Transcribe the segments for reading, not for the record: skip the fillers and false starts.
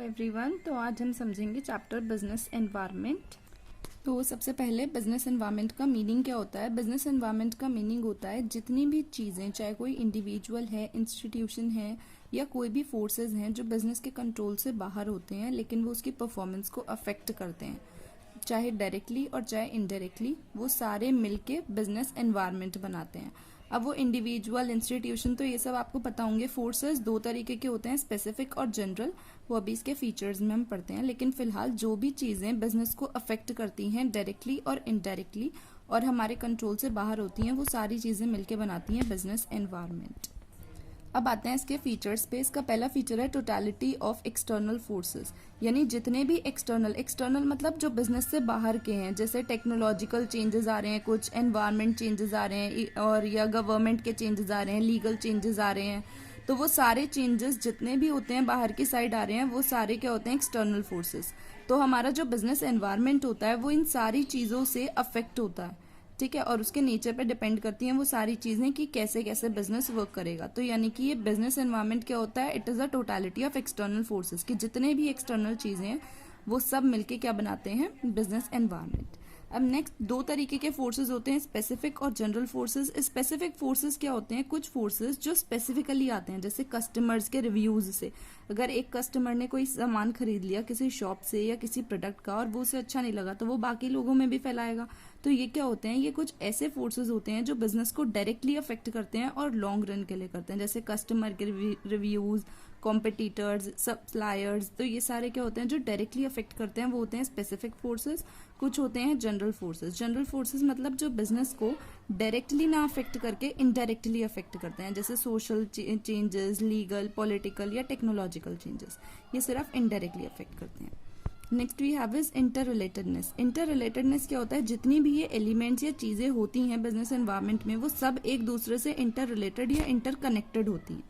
Everyone. तो आज हम समझेंगे चैप्टर बिजनेस एनवायरनमेंट। तो सबसे पहले बिजनेस एनवायरनमेंट का मीनिंग क्या होता है। बिजनेस एनवायरनमेंट का मीनिंग होता है जितनी भी चीज़ें, चाहे कोई इंडिविजुअल है, इंस्टीट्यूशन है या कोई भी फोर्सेस हैं जो बिजनेस के कंट्रोल से बाहर होते हैं लेकिन वो उसकी परफॉर्मेंस को अफेक्ट करते हैं, चाहे डायरेक्टली और चाहे इनडायरेक्टली, वो सारे मिलके बिजनेस एनवायरनमेंट बनाते हैं। अब वो इंडिविजुअल, इंस्टीट्यूशन, तो ये सब आपको पता होंगे। फोर्सेस दो तरीके के होते हैं, स्पेसिफिक और जनरल। वो अभी इसके फीचर्स में हम पढ़ते हैं, लेकिन फिलहाल जो भी चीज़ें बिजनेस को अफेक्ट करती हैं डायरेक्टली और इनडायरेक्टली और हमारे कंट्रोल से बाहर होती हैं, वो सारी चीज़ें मिलके बनाती हैं बिजनेस एनवायरनमेंट। अब आते हैं इसके फीचर्स पे। इसका पहला फीचर है टोटलिटी ऑफ एक्सटर्नल फोर्सेस, यानी जितने भी एक्सटर्नल मतलब जो बिजनेस से बाहर के हैं, जैसे टेक्नोलॉजिकल चेंजेस आ रहे हैं, कुछ एनवायरनमेंट चेंजेस आ रहे हैं और या गवर्नमेंट के चेंजेस आ रहे हैं, लीगल चेंजेस आ रहे हैं, तो वो सारे चेंजेस जितने भी होते हैं बाहर की साइड आ रहे हैं, वो सारे क्या होते हैं, एक्सटर्नल फोर्सेस। तो हमारा जो बिजनेस एनवायरनमेंट होता है वो इन सारी चीज़ों से अफेक्ट होता है, ठीक है, और उसके नेचर पे डिपेंड करती हैं वो सारी चीज़ें कि कैसे कैसे बिजनेस वर्क करेगा। तो यानी कि ये बिजनेस एनवायरनमेंट क्या होता है, it is a totality of external forces, कि जितने भी एक्सटर्नल चीज़ें हैं वो सब मिलके क्या बनाते हैं, बिजनेस एनवायरनमेंट। अब नेक्स्ट दो तरीके के फोर्सेस होते हैं, स्पेसिफिक और जनरल फोर्सेस। स्पेसिफिक फोर्सेस क्या होते हैं, कुछ फोर्सेस जो स्पेसिफिकली आते हैं, जैसे कस्टमर्स के रिव्यूज से। अगर एक कस्टमर ने कोई सामान खरीद लिया किसी शॉप से या किसी प्रोडक्ट का और वो उसे अच्छा नहीं लगा, तो वो बाकी लोगों में भी फैलाएगा। तो ये क्या होते हैं, ये कुछ ऐसे फोर्सेस होते हैं जो बिजनेस को डायरेक्टली अफेक्ट करते हैं और लॉन्ग रन के लिए करते हैं, जैसे कस्टमर के रिव्यूज, कॉम्पिटिटर्स, सप्लायर्स। तो ये सारे क्या होते हैं जो डायरेक्टली अफेक्ट करते हैं, वो होते हैं स्पेसिफिक फोर्सेस। कुछ होते हैं जनरल फोर्सेस। जनरल फोर्सेस मतलब जो बिजनेस को डायरेक्टली ना अफेक्ट करके इनडायरेक्टली अफेक्ट करते हैं, जैसे सोशल चेंजेस, लीगल, पॉलिटिकल या टेक्नोलॉजिकल चेंजेस, ये सिर्फ इनडायरेक्टली अफेक्ट करते हैं। Next we have is inter relatedness. Inter relatedness क्या होता है, जितनी भी ये एलिमेंट्स या चीज़ें होती हैं बिजनेस एनवायरनमेंट में, वो सब एक दूसरे से इंटर रिलेटेड या इंटर कनेक्टेड होती हैं।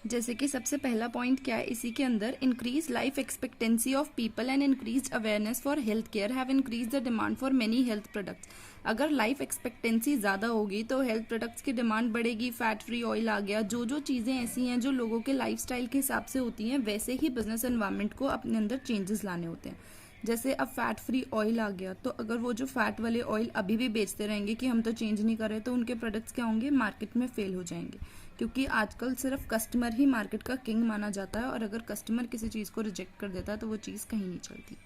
जैसे कि सबसे पहला पॉइंट क्या है इसी के अंदर, increase life expectancy of people and increase awareness for health care have increase the demand for many health products. अगर लाइफ एक्सपेक्टेंसी ज़्यादा होगी तो हेल्थ प्रोडक्ट्स की डिमांड बढ़ेगी। फैट फ्री ऑयल आ गया, जो जो चीज़ें ऐसी हैं जो लोगों के लाइफस्टाइल के हिसाब से होती हैं, वैसे ही बिजनेस एनवायरनमेंट को अपने अंदर चेंजेस लाने होते हैं। जैसे अब फैट फ्री ऑयल आ गया, तो अगर वो जो फैट वाले ऑयल अभी भी बेचते रहेंगे कि हम तो चेंज नहीं कर रहे, तो उनके प्रोडक्ट्स क्या होंगे, मार्केट में फेल हो जाएंगे, क्योंकि आजकल सिर्फ कस्टमर ही मार्केट का किंग माना जाता है और अगर कस्टमर किसी चीज़ को रिजेक्ट कर देता है तो वो चीज़ कहीं नहीं चलती।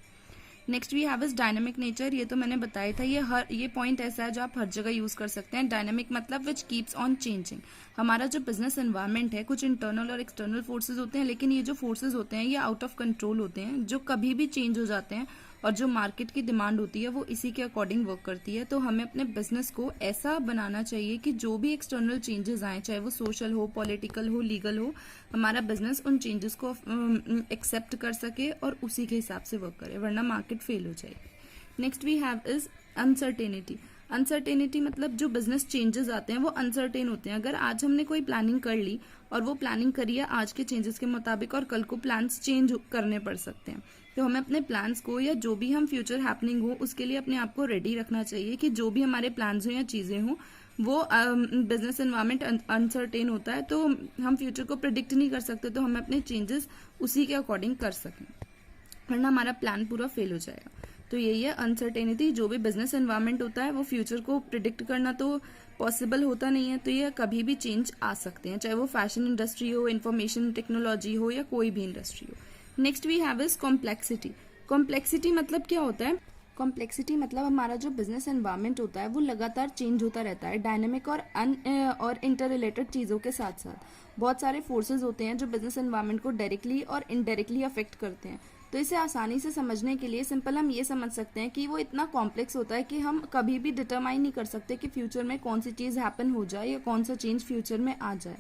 Next we have is dynamic nature. ये तो मैंने बताया था, ये पॉइंट ऐसा है जो आप हर जगह यूज कर सकते हैं। डायनामिक मतलब विच कीप्स ऑन चेंजिंग। हमारा जो बिजनेस एनवायरनमेंट है, कुछ इंटरनल और एक्सटर्नल फोर्सेज होते हैं, लेकिन ये जो फोर्सेज होते हैं ये आउट ऑफ कंट्रोल होते हैं, जो कभी भी चेंज हो जाते हैं और जो मार्केट की डिमांड होती है वो इसी के अकॉर्डिंग वर्क करती है। तो हमें अपने बिजनेस को ऐसा बनाना चाहिए कि जो भी एक्सटर्नल चेंजेस आए, चाहे वो सोशल हो, पॉलिटिकल हो, लीगल हो, हमारा बिजनेस उन चेंजेस को एक्सेप्ट कर सके और उसी के हिसाब से वर्क करे, वरना मार्केट फेल हो जाएगी। Next we have is uncertainty. Uncertainty मतलब जो बिजनेस चेंजेस आते हैं वो अनसर्टेन होते हैं। अगर आज हमने कोई प्लानिंग कर ली और वो प्लानिंग करी है आज के चेंजेस के मुताबिक और कल को प्लान्स चेंज करने पड़ सकते हैं, तो हमें अपने प्लान्स को या जो भी हम फ्यूचर हैपनिंग हो उसके लिए अपने आप को रेडी रखना चाहिए कि जो भी हमारे प्लान्स हो या चीज़ें हों, वो बिजनेस एनवायरनमेंट अनसर्टेन होता है, तो हम फ्यूचर को प्रिडिक्ट नहीं कर सकते, तो हमें अपने चेंजेस उसी के अकॉर्डिंग कर सकें, वरना हमारा प्लान पूरा फेल हो जाएगा। तो यही है अनसर्टेनिटी। जो भी बिजनेस एनवायरनमेंट होता है वो फ्यूचर को प्रिडिक्ट करना तो पॉसिबल होता नहीं है, तो ये कभी भी चेंज आ सकते हैं, चाहे वो फैशन इंडस्ट्री हो, इंफॉर्मेशन टेक्नोलॉजी हो या कोई भी इंडस्ट्री हो। Next we have is complexity. Complexity मतलब क्या होता है, कॉम्प्लेक्सिटी मतलब हमारा जो बिजनेस एनवायरनमेंट होता है वो लगातार चेंज होता रहता है, डायनेमिक और इंटर रिलेटेड चीज़ों के साथ साथ। बहुत सारे फोर्सेज होते हैं जो बिजनेस एनवायरनमेंट को डायरेक्टली और इनडायरेक्टली अफेक्ट करते हैं। तो इसे आसानी से समझने के लिए सिंपल हम ये समझ सकते हैं कि वो इतना कॉम्प्लेक्स होता है कि हम कभी भी डिटरमाइन नहीं कर सकते कि फ्यूचर में कौन सी चीज़ हैपन हो जाए या कौन सा चेंज फ्यूचर में आ जाए।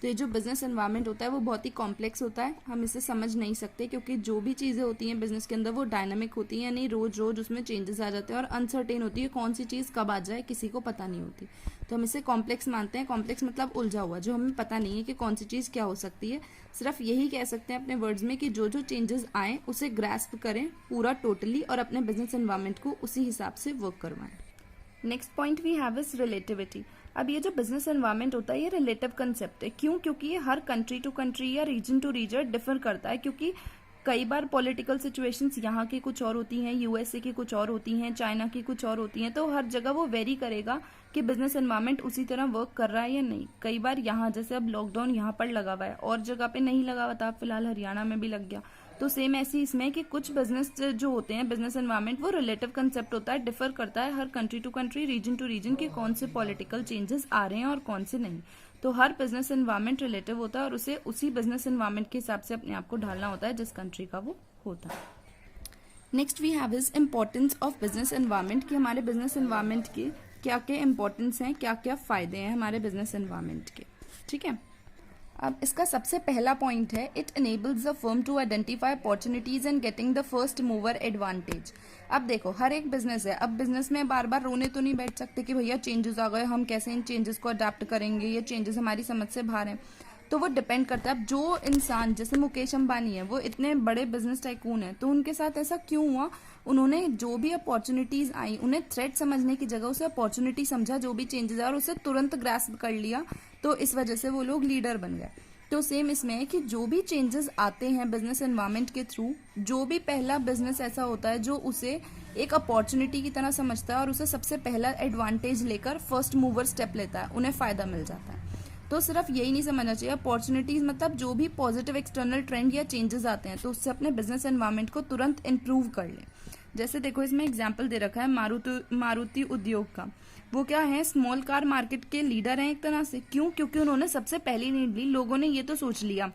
तो ये जो बिजनेस एनवायरनमेंट होता है वो बहुत ही कॉम्प्लेक्स होता है, हम इसे समझ नहीं सकते, क्योंकि जो भी चीज़ें होती हैं बिजनेस के अंदर वो डायनामिक होती हैं, यानी रोज रोज उसमें चेंजेस आ जाते हैं, और अनसर्टेन होती है, कौन सी चीज़ कब आ जाए किसी को पता नहीं होती। तो हम इसे कॉम्प्लेक्स मानते हैं। कॉम्प्लेक्स मतलब उलझा हुआ, जो हमें पता नहीं है कि कौन सी चीज़ क्या हो सकती है। सिर्फ यही कह सकते हैं अपने वर्ड्स में कि जो जो चेंजेस आए उसे ग्रैस्प करें पूरा टोटली और अपने बिजनेस एनवायरनमेंट को उसी हिसाब से वर्क करवाएं। Next point we have is relativity. अब ये जो बिजनेस एनवायरनमेंट होता है ये रिलेटिव कंसेप्ट है। क्यों? क्योंकि ये हर कंट्री टू कंट्री या रीजन टू रीजन डिफर करता है, क्योंकि कई बार पॉलिटिकल सिचुएशंस यहाँ की कुछ और होती हैं, यूएसए की कुछ और होती हैं, चाइना की कुछ और होती हैं, तो हर जगह वो वेरी करेगा कि बिजनेस एनवायरनमेंट उसी तरह वर्क कर रहा है या नहीं। कई बार यहाँ जैसे अब लॉकडाउन यहाँ पर लगा हुआ है और जगह पे नहीं लगा हुआ था, फिलहाल हरियाणा में भी लग गया, तो सेम ऐसी इसमें कि कुछ बिजनेस जो होते हैं, बिजनेस एनवायरनमेंट वो रिलेटिव कंसेप्ट होता है, डिफर करता है हर country to country, region to region के कौन से पॉलिटिकल चेंजेस आ रहे हैं और कौन से नहीं। तो हर बिजनेस एनवायरनमेंट रिलेटिव होता है और उसे उसी बिजनेस एनवायरनमेंट के हिसाब से अपने आप को ढालना होता है जिस कंट्री का वो होता है। Next we have is importance of business environment, कि हमारे बिजनेस एनवायरनमेंट के क्या क्या इंपॉर्टेंस हैं, क्या क्या फायदे हैं हमारे बिजनेस एनवायरनमेंट के। ठीक है, अब इसका सबसे पहला पॉइंट है, it enables the firm to identify opportunities and getting the first mover advantage. अब देखो हर एक बिजनेस है, अब बिजनेस में बार बार रोने तो नहीं बैठ सकते कि भैया चेंजेस आ गए, हम कैसे इन चेंजेस को अडाप्ट करेंगे, ये चेंजेस हमारी समझ से बाहर हैं। तो वो डिपेंड करता है, अब जो इंसान जैसे मुकेश अंबानी है, वो इतने बड़े बिजनेस टाइकून है, तो उनके साथ ऐसा क्यों हुआ, उन्होंने जो भी अपॉर्चुनिटीज आई उन्हें थ्रेट समझने की जगह उसे अपॉर्चुनिटी समझा, जो भी चेंजेस आए और उसे तुरंत ग्रास्प कर लिया, तो इस वजह से वो लोग लीडर बन गए। तो सेम इसमें है कि जो भी चेंजेस आते हैं बिजनेस एनवायरनमेंट के थ्रू, जो भी पहला बिजनेस ऐसा होता है जो उसे एक अपॉर्चुनिटी की तरह समझता है और उसे सबसे पहला एडवांटेज लेकर फर्स्ट मूवर स्टेप लेता है, उन्हें फायदा मिल जाता है। तो सिर्फ यही नहीं समझना चाहिए, अपॉर्चुनिटीज मतलब जो भी पॉजिटिव एक्सटर्नल ट्रेंड या चेंजेस आते हैं तो उससे अपने बिजनेस एनवायरनमेंट को तुरंत इंप्रूव कर ले। जैसे देखो इसमें एग्जाम्पल दे रखा है मारुति उद्योग का, वो क्या है, स्मॉल कार मार्केट के लीडर हैं एक तरह से। क्यों? क्योंकि उन्होंने सबसे पहली नीड ली, लोगों ने ये तो सोच लिया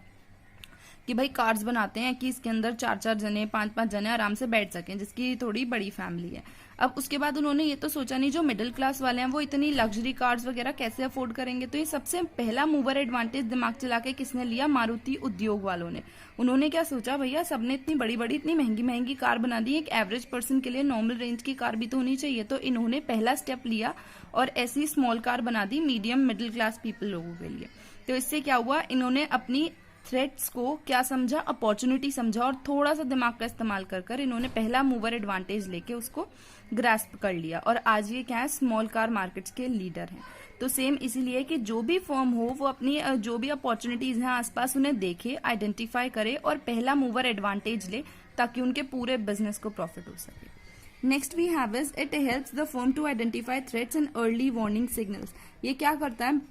कि भाई कार्स बनाते हैं कि इसके अंदर 4-4 जने 5-5 जने आराम से बैठ सकें, जिसकी थोड़ी बड़ी फैमिली है। अब उसके बाद उन्होंने ये तो सोचा नहीं जो मिडिल क्लास वाले हैं वो इतनी लग्जरी कार्स वगैरह कैसे अफोर्ड करेंगे, तो ये सबसे पहला मूवर एडवांटेज दिमाग चला के किसने लिया, मारुति उद्योग वालों ने। उन्होंने क्या सोचा, भैया सबने इतनी बड़ी बड़ी इतनी महंगी महंगी कार बना दी, एक एवरेज पर्सन के लिए नॉर्मल रेंज की कार भी तो होनी चाहिए, तो इन्होंने पहला स्टेप लिया और ऐसी स्मॉल कार बना दी मीडियम मिडिल क्लास पीपल लोगों के लिए। तो इससे क्या हुआ, इन्होंने अपनी थ्रेट्स को क्या समझा, अपॉर्चुनिटी समझा, और थोड़ा सा दिमाग का इस्तेमाल कर कर इन्होंने पहला मूवर एडवांटेज लेके उसको ग्रास्प कर लिया और आज ये क्या है, स्मॉल कार मार्केट्स के लीडर हैं। तो सेम इसीलिए कि जो भी फर्म हो वो अपनी जो भी अपॉर्चुनिटीज हैं आसपास उन्हें देखे, आइडेंटिफाई करे और पहला मूवर एडवांटेज ले ताकि उनके पूरे बिजनेस को प्रॉफिट हो सके। Next we have is it helps the firm to identify threats and early warning signals. ये क्या करता है,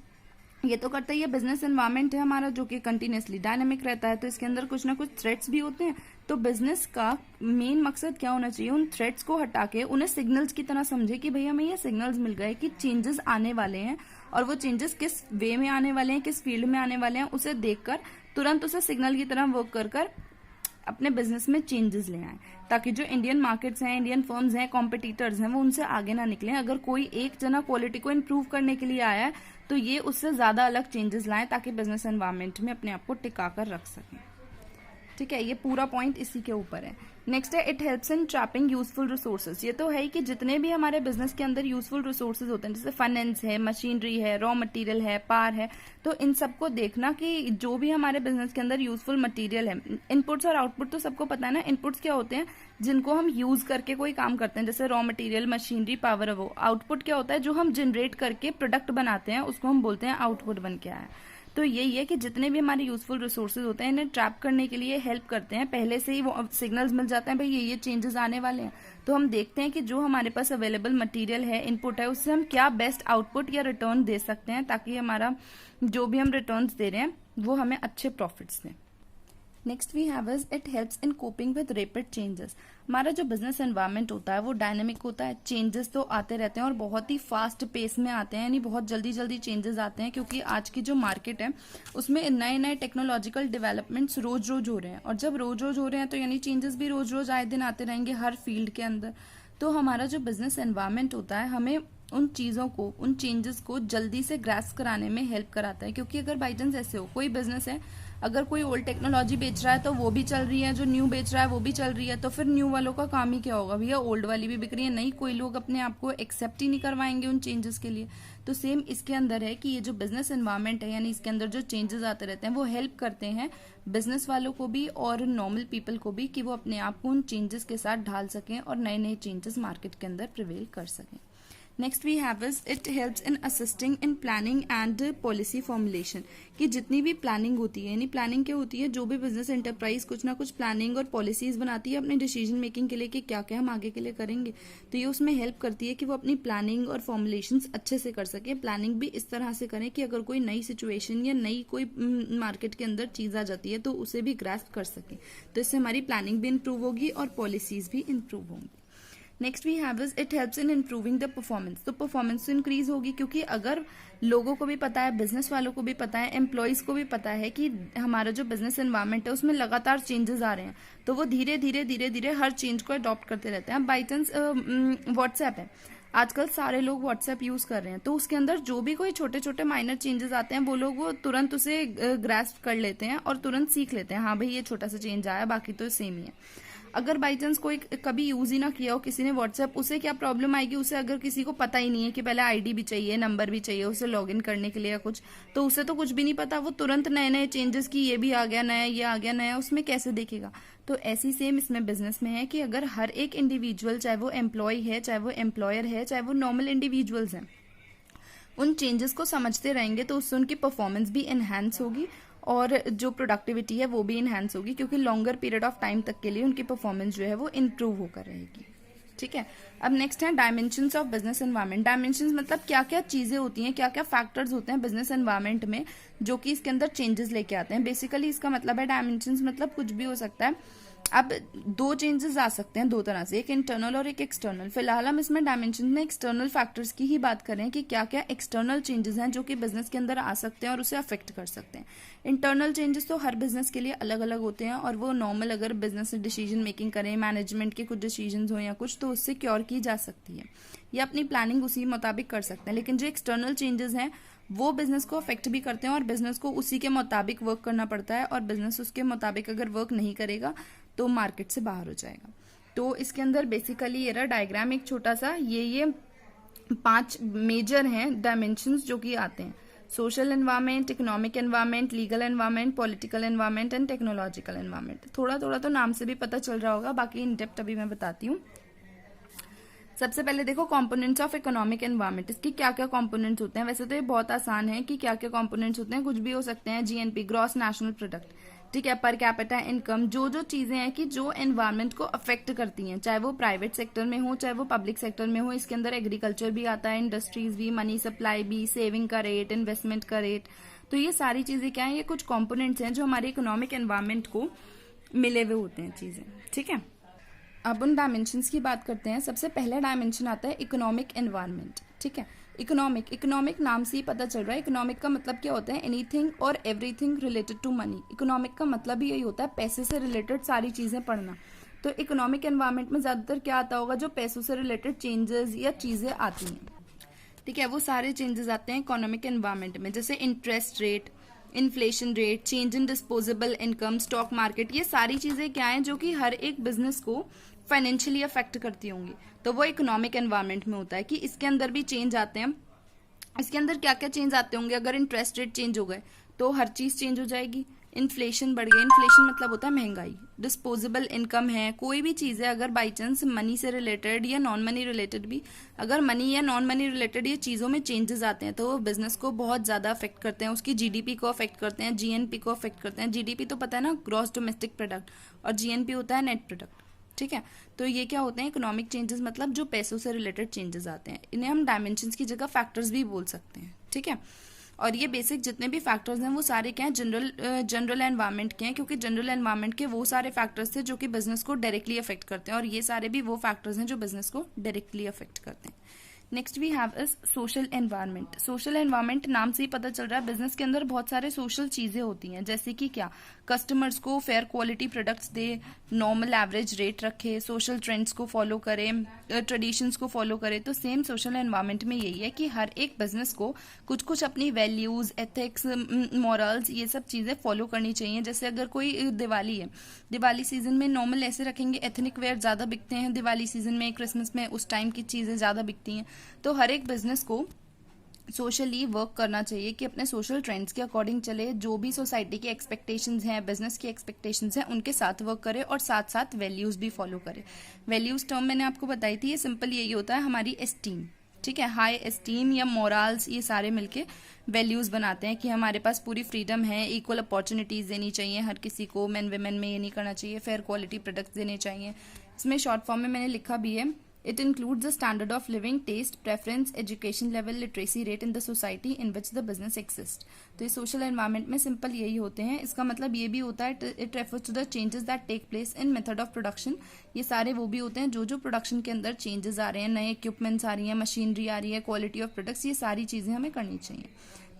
ये तो करता है, ये बिजनेस एनवायरनमेंट है हमारा जो कि कंटिन्यूसली डायनामिक रहता है, तो इसके अंदर कुछ ना कुछ थ्रेट्स भी होते हैं। तो बिजनेस का मेन मकसद क्या होना चाहिए, उन थ्रेट्स को हटा के उन्हें सिग्नल्स की तरह समझे कि भैया हमें ये सिग्नल्स मिल गए कि चेंजेस आने वाले हैं और वो चेंजेस किस वे में आने वाले हैं, किस फील्ड में आने वाले हैं, उसे देखकर तुरंत उसे सिग्नल की तरह वर्क कर कर अपने बिजनेस में चेंजेस ले आए, ताकि जो इंडियन मार्केट्स हैं, इंडियन फर्म्स हैं, कॉम्पिटिटर्स हैं, वो उनसे आगे ना निकलें। अगर कोई एक जना क्वालिटी को इम्प्रूव करने के लिए आया है तो ये उससे ज्यादा अलग चेंजेस लाएं ताकि बिजनेस एनवायरनमेंट में अपने आप को टिका कर रख सकें। ठीक है, ये पूरा पॉइंट इसी के ऊपर है। नेक्स्ट है it helps in trapping useful resources. ये तो है ही कि जितने भी हमारे बिजनेस के अंदर यूजफुल रिसोर्सेज होते हैं, जैसे फाइनेंस है, मशीनरी है, रॉ मटेरियल है, पावर है, तो इन सबको देखना कि जो भी हमारे बिजनेस के अंदर यूजफुल मटेरियल है, इनपुट्स और आउटपुट तो सबको पता है ना। इनपुट्स क्या होते हैं, जिनको हम यूज करके कोई काम करते हैं, जैसे रॉ मटेरियल, मशीनरी, पावर है वो। आउटपुट क्या होता है, जो हम जनरेट करके प्रोडक्ट बनाते हैं, उसको हम बोलते हैं आउटपुट बन के आया। तो यही है कि जितने भी हमारे यूजफुल रिसोर्सेज होते हैं इन्हें ट्रैप करने के लिए हेल्प करते हैं। पहले से ही वो सिग्नल्स मिल जाते हैं भाई ये चेंजेस आने वाले हैं, तो हम देखते हैं कि जो हमारे पास अवेलेबल मटेरियल है, इनपुट है, उससे हम क्या बेस्ट आउटपुट या रिटर्न दे सकते हैं ताकि हमारा जो भी हम रिटर्न्स दे रहे हैं वो हमें अच्छे प्रॉफिट्स दें। Next we have is it helps in coping with rapid changes. हमारा जो बिजनेस एनवायरनमेंट होता है वो डायनेमिक होता है, चेंजेस तो आते रहते हैं और बहुत ही फास्ट पेस में आते हैं, यानी बहुत जल्दी जल्दी चेंजेस आते हैं, क्योंकि आज की जो मार्केट है उसमें नए नए टेक्नोलॉजिकल डेवलपमेंट्स रोज रोज हो रहे हैं, और जब रोज रोज हो रहे हैं तो यानी चेंजेस भी रोज रोज आए दिन आते रहेंगे हर फील्ड के अंदर। तो हमारा जो बिजनेस एनवायरनमेंट होता है हमें उन चीज़ों को, उन चेंजेस को जल्दी से ग्रास्प कराने में हेल्प कराता है। क्योंकि अगर बाई चांस ऐसे हो, कोई बिजनेस है, अगर कोई ओल्ड टेक्नोलॉजी बेच रहा है तो वो भी चल रही है, जो न्यू बेच रहा है वो भी चल रही है, तो फिर न्यू वालों का काम ही क्या होगा, भैया ओल्ड वाली भी बिक रही है, नहीं कोई लोग अपने आप को एक्सेप्ट ही नहीं करवाएंगे उन चेंजेस के लिए। तो सेम इसके अंदर है कि ये जो बिजनेस एनवायरनमेंट है, यानी इसके अंदर जो चेंजेस आते रहते हैं वो हेल्प करते हैं बिजनेस वालों को भी और नॉर्मल पीपल को भी कि वो अपने आप को उन चेंजेस के साथ ढाल सकें और नए नए चेंजेस मार्केट के अंदर प्रिवेल कर सकें। Next we have is it helps in assisting in planning and policy formulation, कि जितनी भी प्लानिंग होती है, यानी प्लानिंग क्या होती है, जो भी बिजनेस एंटरप्राइज कुछ ना कुछ प्लानिंग और पॉलिसीज बनाती है अपने डिसीजन मेकिंग के लिए कि क्या क्या हम आगे के लिए करेंगे, तो ये उसमें हेल्प करती है कि वो अपनी प्लानिंग और फॉर्मुलेशंस अच्छे से कर सके। प्लानिंग भी इस तरह से करें कि अगर कोई नई सिचुएशन या नई कोई मार्केट के अंदर चीज आ जाती है तो उसे भी ग्रास्प कर सके, तो इससे हमारी प्लानिंग भी इंप्रूव होगी और पॉलिसीज भी इंप्रूव होंगी। Next we have is it helps in improving the performance, तो परफॉर्मेंस तो इंक्रीज होगी, क्योंकि अगर लोगों को भी पता है, बिजनेस वालों को भी पता है, एम्प्लॉयज को भी पता है कि हमारा जो बिजनेस एनवायरनमेंट है उसमें लगातार चेंजेस आ रहे हैं, तो वो धीरे धीरे हर चेंज को अडॉप्ट करते रहते हैं। बाई चांस व्हाट्सएप है, आजकल सारे लोग व्हाट्सएप यूज कर रहे हैं, तो उसके अंदर जो भी कोई छोटे छोटे माइनर चेंजेस आते हैं वो लोग वो तुरंत उसे ग्रास्प कर लेते हैं और तुरंत सीख लेते हैं, हाँ भाई ये छोटा सा चेंज आया, बाकी तो सेम ही है। अगर बाई चांस कोई कभी यूज ही ना किया हो किसी ने व्हाट्सएप, उसे क्या प्रॉब्लम आएगी, उसे अगर किसी को पता ही नहीं है कि पहले आईडी भी चाहिए, नंबर भी चाहिए उसे लॉगिन करने के लिए या कुछ, तो उसे तो कुछ भी नहीं पता, वो तुरंत नए नए चेंजेस की ये भी आ गया नया, ये आ गया नया, उसमें कैसे देखेगा। तो ऐसी सेम इसमें बिजनेस में है कि अगर हर एक इंडिविजुअल, चाहे वो एम्प्लॉय है, चाहे वो एम्प्लॉयर है, चाहे वो नॉर्मल इंडिविजुअल्स हैं, उन चेंजेस को समझते रहेंगे तो उससे उनकी परफॉर्मेंस भी एनहांस होगी और जो प्रोडक्टिविटी है वो भी इनहेंस होगी, क्योंकि लॉन्गर पीरियड ऑफ टाइम तक के लिए उनकी परफॉर्मेंस जो है वो इंप्रूव होकर रहेगी। ठीक है, अब नेक्स्ट है dimensions of business environment. Dimensions मतलब क्या क्या चीजें होती हैं, क्या क्या फैक्टर्स होते हैं बिजनेस एनवायरनमेंट में जो कि इसके अंदर चेंजेस लेके आते हैं। बेसिकली इसका मतलब है डायमेंशंस मतलब कुछ भी हो सकता है। अब दो चेंजेस आ सकते हैं दो तरह से, एक इंटरनल और एक एक्सटर्नल। फिलहाल हम इसमें डायमेंशन में एक्सटर्नल फैक्टर्स की ही बात करें कि क्या क्या एक्सटर्नल चेंजेस हैं जो कि बिजनेस के अंदर आ सकते हैं और उसे अफेक्ट कर सकते हैं। इंटरनल चेंजेस तो हर बिजनेस के लिए अलग अलग होते हैं और वो नॉर्मल अगर बिजनेस डिसीजन मेकिंग करें, मैनेजमेंट के कुछ डिसीजन हो या कुछ, तो उससे क्योर की जा सकती है या अपनी प्लानिंग उसी मुताबिक कर सकते हैं। लेकिन जो एक्सटर्नल चेंजेस हैं वो बिजनेस को अफेक्ट भी करते हैं और बिजनेस को उसी के मुताबिक वर्क करना पड़ता है, और बिजनेस उसके मुताबिक अगर वर्क नहीं करेगा तो मार्केट से बाहर हो जाएगा। तो इसके अंदर बेसिकली ये रहा डायग्राम एक छोटा सा, ये 5 मेजर हैं डायमेंशंस जो कि आते हैं: social environment, economic environment, legal environment, political environment and technological environment. थोड़ा थोड़ा तो नाम से भी पता चल रहा होगा, बाकी इन डेप्थ अभी मैं बताती हूँ। सबसे पहले देखो कंपोनेंट्स ऑफ इकोनॉमिक एनवायरनमेंट, इसके क्या क्या कंपोनेंट्स होते हैं। वैसे तो ये बहुत आसान है कि क्या क्या कंपोनेंट्स होते हैं, कुछ भी हो सकते हैं। जीएनपी, ग्रॉस नेशनल प्रोडक्ट, ठीक है, पर कैपिटा इनकम, जो चीजें हैं कि जो एनवायरनमेंट को अफेक्ट करती हैं, चाहे वो प्राइवेट सेक्टर में हो चाहे वो पब्लिक सेक्टर में हो। इसके अंदर एग्रीकल्चर भी आता है, इंडस्ट्रीज भी, मनी सप्लाई भी, सेविंग का रेट, इन्वेस्टमेंट का रेट। तो ये सारी चीजें क्या है, ये कुछ कंपोनेंट्स हैं जो हमारे इकोनॉमिक एनवायरनमेंट को मिले हुए होते हैं चीजें। ठीक है, अब उन डायमेंशंस की बात करते हैं। सबसे पहला डायमेंशन आता है इकोनॉमिक एनवायरनमेंट। ठीक है, इकोनॉमिक नाम से ही पता चल रहा है। इकोनॉमिक का मतलब क्या होता है, एनीथिंग और everything related to money. Economic का मतलब ही यही होता है, पैसे से रिलेटेड सारी चीजें पढ़ना। तो इकोनॉमिक एनवायरनमेंट में ज्यादातर क्या आता होगा, जो पैसों से रिलेटेड चेंजेस या चीजें आती हैं। ठीक है, वो सारे चेंजेस आते हैं इकोनॉमिक एनवायरनमेंट में, जैसे interest rate, inflation rate, change in disposable income, stock market. ये सारी चीजें क्या हैं जो कि हर एक बिजनेस को फाइनेंशियली अफेक्ट करती होंगी, तो वो इकोनॉमिक एनवायरनमेंट में होता है कि इसके अंदर भी चेंज आते हैं। इसके अंदर क्या क्या चेंज आते होंगे, अगर इंटरेस्ट रेट चेंज हो गए तो हर चीज चेंज हो जाएगी। इन्फ्लेशन बढ़ गया, इन्फ्लेशन मतलब होता है महंगाई। डिस्पोजेबल इनकम है, कोई भी चीज है अगर बाई चांस मनी से रिलेटेड या नॉन मनी रिलेटेड भी, अगर मनी या नॉन मनी रिलेटेड ये चीजों में चेंजेस आते हैं तो वो बिजनेस को बहुत ज्यादा अफेक्ट करते हैं। उसकी जीडीपी को अफेक्ट करते हैं, जीएनपी को अफेक्ट करते हैं। जीडीपी तो पता है ना, ग्रॉस डोमेस्टिक प्रोडक्ट, और जीएनपी होता है नेट प्रोडक्ट। ठीक है, तो ये क्या होते हैं इकोनॉमिक चेंजेस, मतलब जो पैसों से रिलेटेड चेंजेस आते हैं। इन्हें हम डायमेंशंस की जगह फैक्टर्स भी बोल सकते हैं। ठीक है, और ये बेसिक जितने भी फैक्टर्स हैं वो सारे क्या हैं, जनरल एनवायरनमेंट के हैं, क्योंकि जनरल एनवायरनमेंट के वो सारे फैक्टर्स थे जो कि बिजनेस को डायरेक्टली अफेक्ट करते हैं, और ये सारे भी वो फैक्टर्स हैं जो बिजनेस को डायरेक्टली अफेक्ट करते हैं। Next we have is social environment. Social environment नाम से ही पता चल रहा है, बिजनेस के अंदर बहुत सारे सोशल चीजें होती हैं, जैसे कि क्या, कस्टमर्स को फेयर क्वालिटी प्रोडक्ट्स दे, नॉर्मल एवरेज रेट रखे, सोशल ट्रेंड्स को फॉलो करे, ट्रेडिशंस को फॉलो करे। तो सेम सोशल एनवायरनमेंट में यही है कि हर एक बिजनेस को कुछ कुछ अपनी वैल्यूज, एथिक्स, मॉरल्स, ये सब चीजें फॉलो करनी चाहिए। जैसे अगर कोई दिवाली है, दिवाली सीजन में नॉर्मल ऐसे रखेंगे, एथनिक वेयर ज्यादा बिकते हैं दिवाली सीजन में, क्रिसमस में उस टाइम की चीजें ज्यादा बिकती हैं। तो हर एक बिजनेस को सोशली वर्क करना चाहिए कि अपने सोशल ट्रेंड्स के अकॉर्डिंग चले, जो भी सोसाइटी की एक्सपेक्टेशंस हैं, बिजनेस की एक्सपेक्टेशंस हैं, उनके साथ वर्क करे और साथ साथ वैल्यूज भी फॉलो करे। वैल्यूज टर्म मैंने आपको बताई थी, ये सिंपल यही होता है हमारी एस्टीम। ठीक है। हाई एस्टीम या मोरल्स, ये सारे मिलके वैल्यूज बनाते हैं कि हमारे पास पूरी फ्रीडम है, इक्वल अपॉर्चुनिटीज देनी चाहिए हर किसी को, मेन वेमेन में ये नहीं करना चाहिए, फेयर क्वालिटी प्रोडक्ट्स देने चाहिए। इसमें शॉर्ट फॉर्म में मैंने लिखा भी है, it includes the standard of living, taste, preference, education level, literacy rate in the society in which the business exist. तो ये सोशल एनवायरनमेंट में सिंपल यही होते हैं। इसका मतलब ये भी होता है, it refers to the changes that take place in method of production. ये सारे वो भी होते हैं जो प्रोडक्शन के अंदर चेंजेस आ रहे हैं, नए इक्विपमेंट्स आ रही हैं, मशीनरी आ रही है, क्वालिटी ऑफ प्रोडक्ट्स, ये सारी चीजें हमें करनी चाहिए।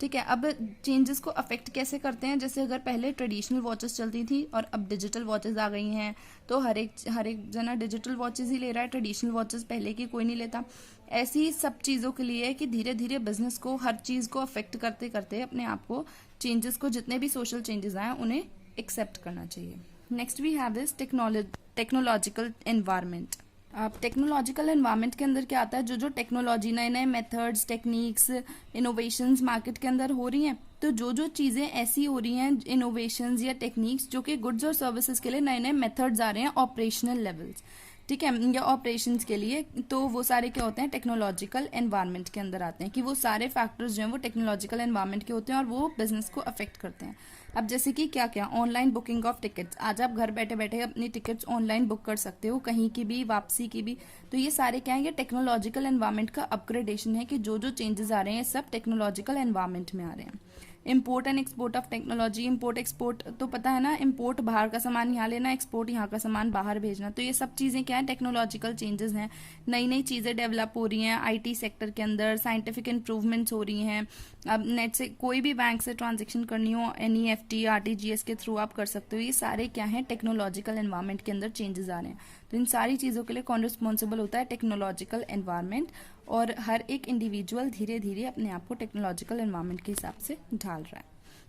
ठीक है। अब चेंजेस को अफेक्ट कैसे करते हैं, जैसे अगर पहले ट्रेडिशनल वॉचेस चलती थी और अब डिजिटल वॉचेस आ गई हैं, तो हर एक जना डिजिटल वॉचेस ही ले रहा है, ट्रेडिशनल वॉचेस पहले की कोई नहीं लेता। ऐसी सब चीज़ों के लिए है कि धीरे धीरे बिजनेस को, हर चीज़ को अफेक्ट करते करते अपने आप को, चेंजेस को, जितने भी सोशल चेंजेस आए उन्हें एक्सेप्ट करना चाहिए। Next we have this technological environment. अब टेक्नोलॉजिकल एनवायरनमेंट के अंदर क्या आता है, जो टेक्नोलॉजी, नए नए मेथड्स, टेक्निक्स, इनोवेशंस मार्केट के अंदर हो रही हैं, तो जो चीज़ें ऐसी हो रही हैं, इनोवेशंस या टेक्निक्स, जो कि गुड्स और सर्विसेज के लिए नए नए मेथड्स आ रहे हैं ऑपरेशनल लेवल्स, ठीक है, या ऑपरेशंस के लिए, तो वो सारे क्या होते हैं, टेक्नोलॉजिकल एनवायरनमेंट के अंदर आते हैं, कि वो सारे फैक्टर्स जो हैं वो टेक्नोलॉजिकल एनवायरनमेंट के होते हैं और वो बिजनेस को अफेक्ट करते हैं। अब जैसे कि क्या क्या, ऑनलाइन बुकिंग ऑफ टिकट्स, आज आप घर बैठे बैठे अपनी टिकट्स ऑनलाइन बुक कर सकते हो, कहीं की भी, वापसी की भी। तो ये सारे क्या है, ये टेक्नोलॉजिकल एनवायरनमेंट का अपग्रेडेशन है, कि जो चेंजेस आ रहे हैं सब टेक्नोलॉजिकल एनवायरनमेंट में आ रहे हैं। Import and export of technology, import export तो पता है ना, इम्पोर्ट बाहर का सामान यहाँ लेना, एक्सपोर्ट यहाँ का सामान बाहर भेजना, तो ये सब चीज़ें क्या है, टेक्नोलॉजिकल चेंजेस हैं। नई नई चीज़ें डेवलप हो रही हैं आईटी सेक्टर के अंदर, साइंटिफिक इंप्रूवमेंट्स हो रही हैं। अब नेट से कोई भी बैंक से ट्रांजेक्शन करनी हो, एनईएफटी, आरटीजीएस के थ्रू आप कर सकते हो। ये सारे क्या है, टेक्नोलॉजिकल एनवायरनमेंट के अंदर चेंजेस आ रहे हैं। तो इन सारी चीज़ों के लिए कौन रिस्पॉन्सिबल होता है, टेक्नोलॉजिकल एनवायरनमेंट। और हर एक इंडिविजुअल धीरे धीरे अपने आप को टेक्नोलॉजिकल एनवायरनमेंट के हिसाब से ढाल रहा है।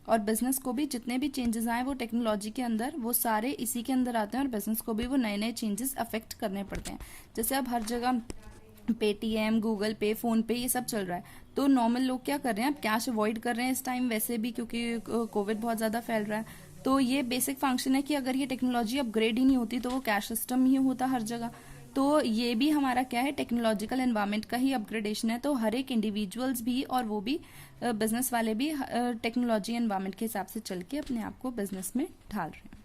और बिजनेस को भी जितने भी चेंजेस आए वो टेक्नोलॉजी के अंदर, वो सारे इसी के अंदर आते हैं, और बिजनेस को भी वो नए नए चेंजेस अफेक्ट करने पड़ते हैं। जैसे अब हर जगह पेटीएम, गूगल पे, फोन पे, ये सब चल रहा है, तो नॉर्मल लोग क्या कर रहे हैं, अब कैश अवॉइड कर रहे हैं इस टाइम, वैसे भी क्योंकि कोविड बहुत ज़्यादा फैल रहा है। तो ये बेसिक फंक्शन है कि अगर ये टेक्नोलॉजी अपग्रेड ही नहीं होती तो वो कैश सिस्टम ही होता हर जगह। तो ये भी हमारा क्या है, टेक्नोलॉजिकल एनवायरनमेंट का ही अपग्रेडेशन है। तो हर एक इंडिविजुअल्स भी और वो भी बिजनेस वाले भी टेक्नोलॉजी एनवायरनमेंट के हिसाब से चल के अपने आप को बिजनेस में ढाल रहे हैं।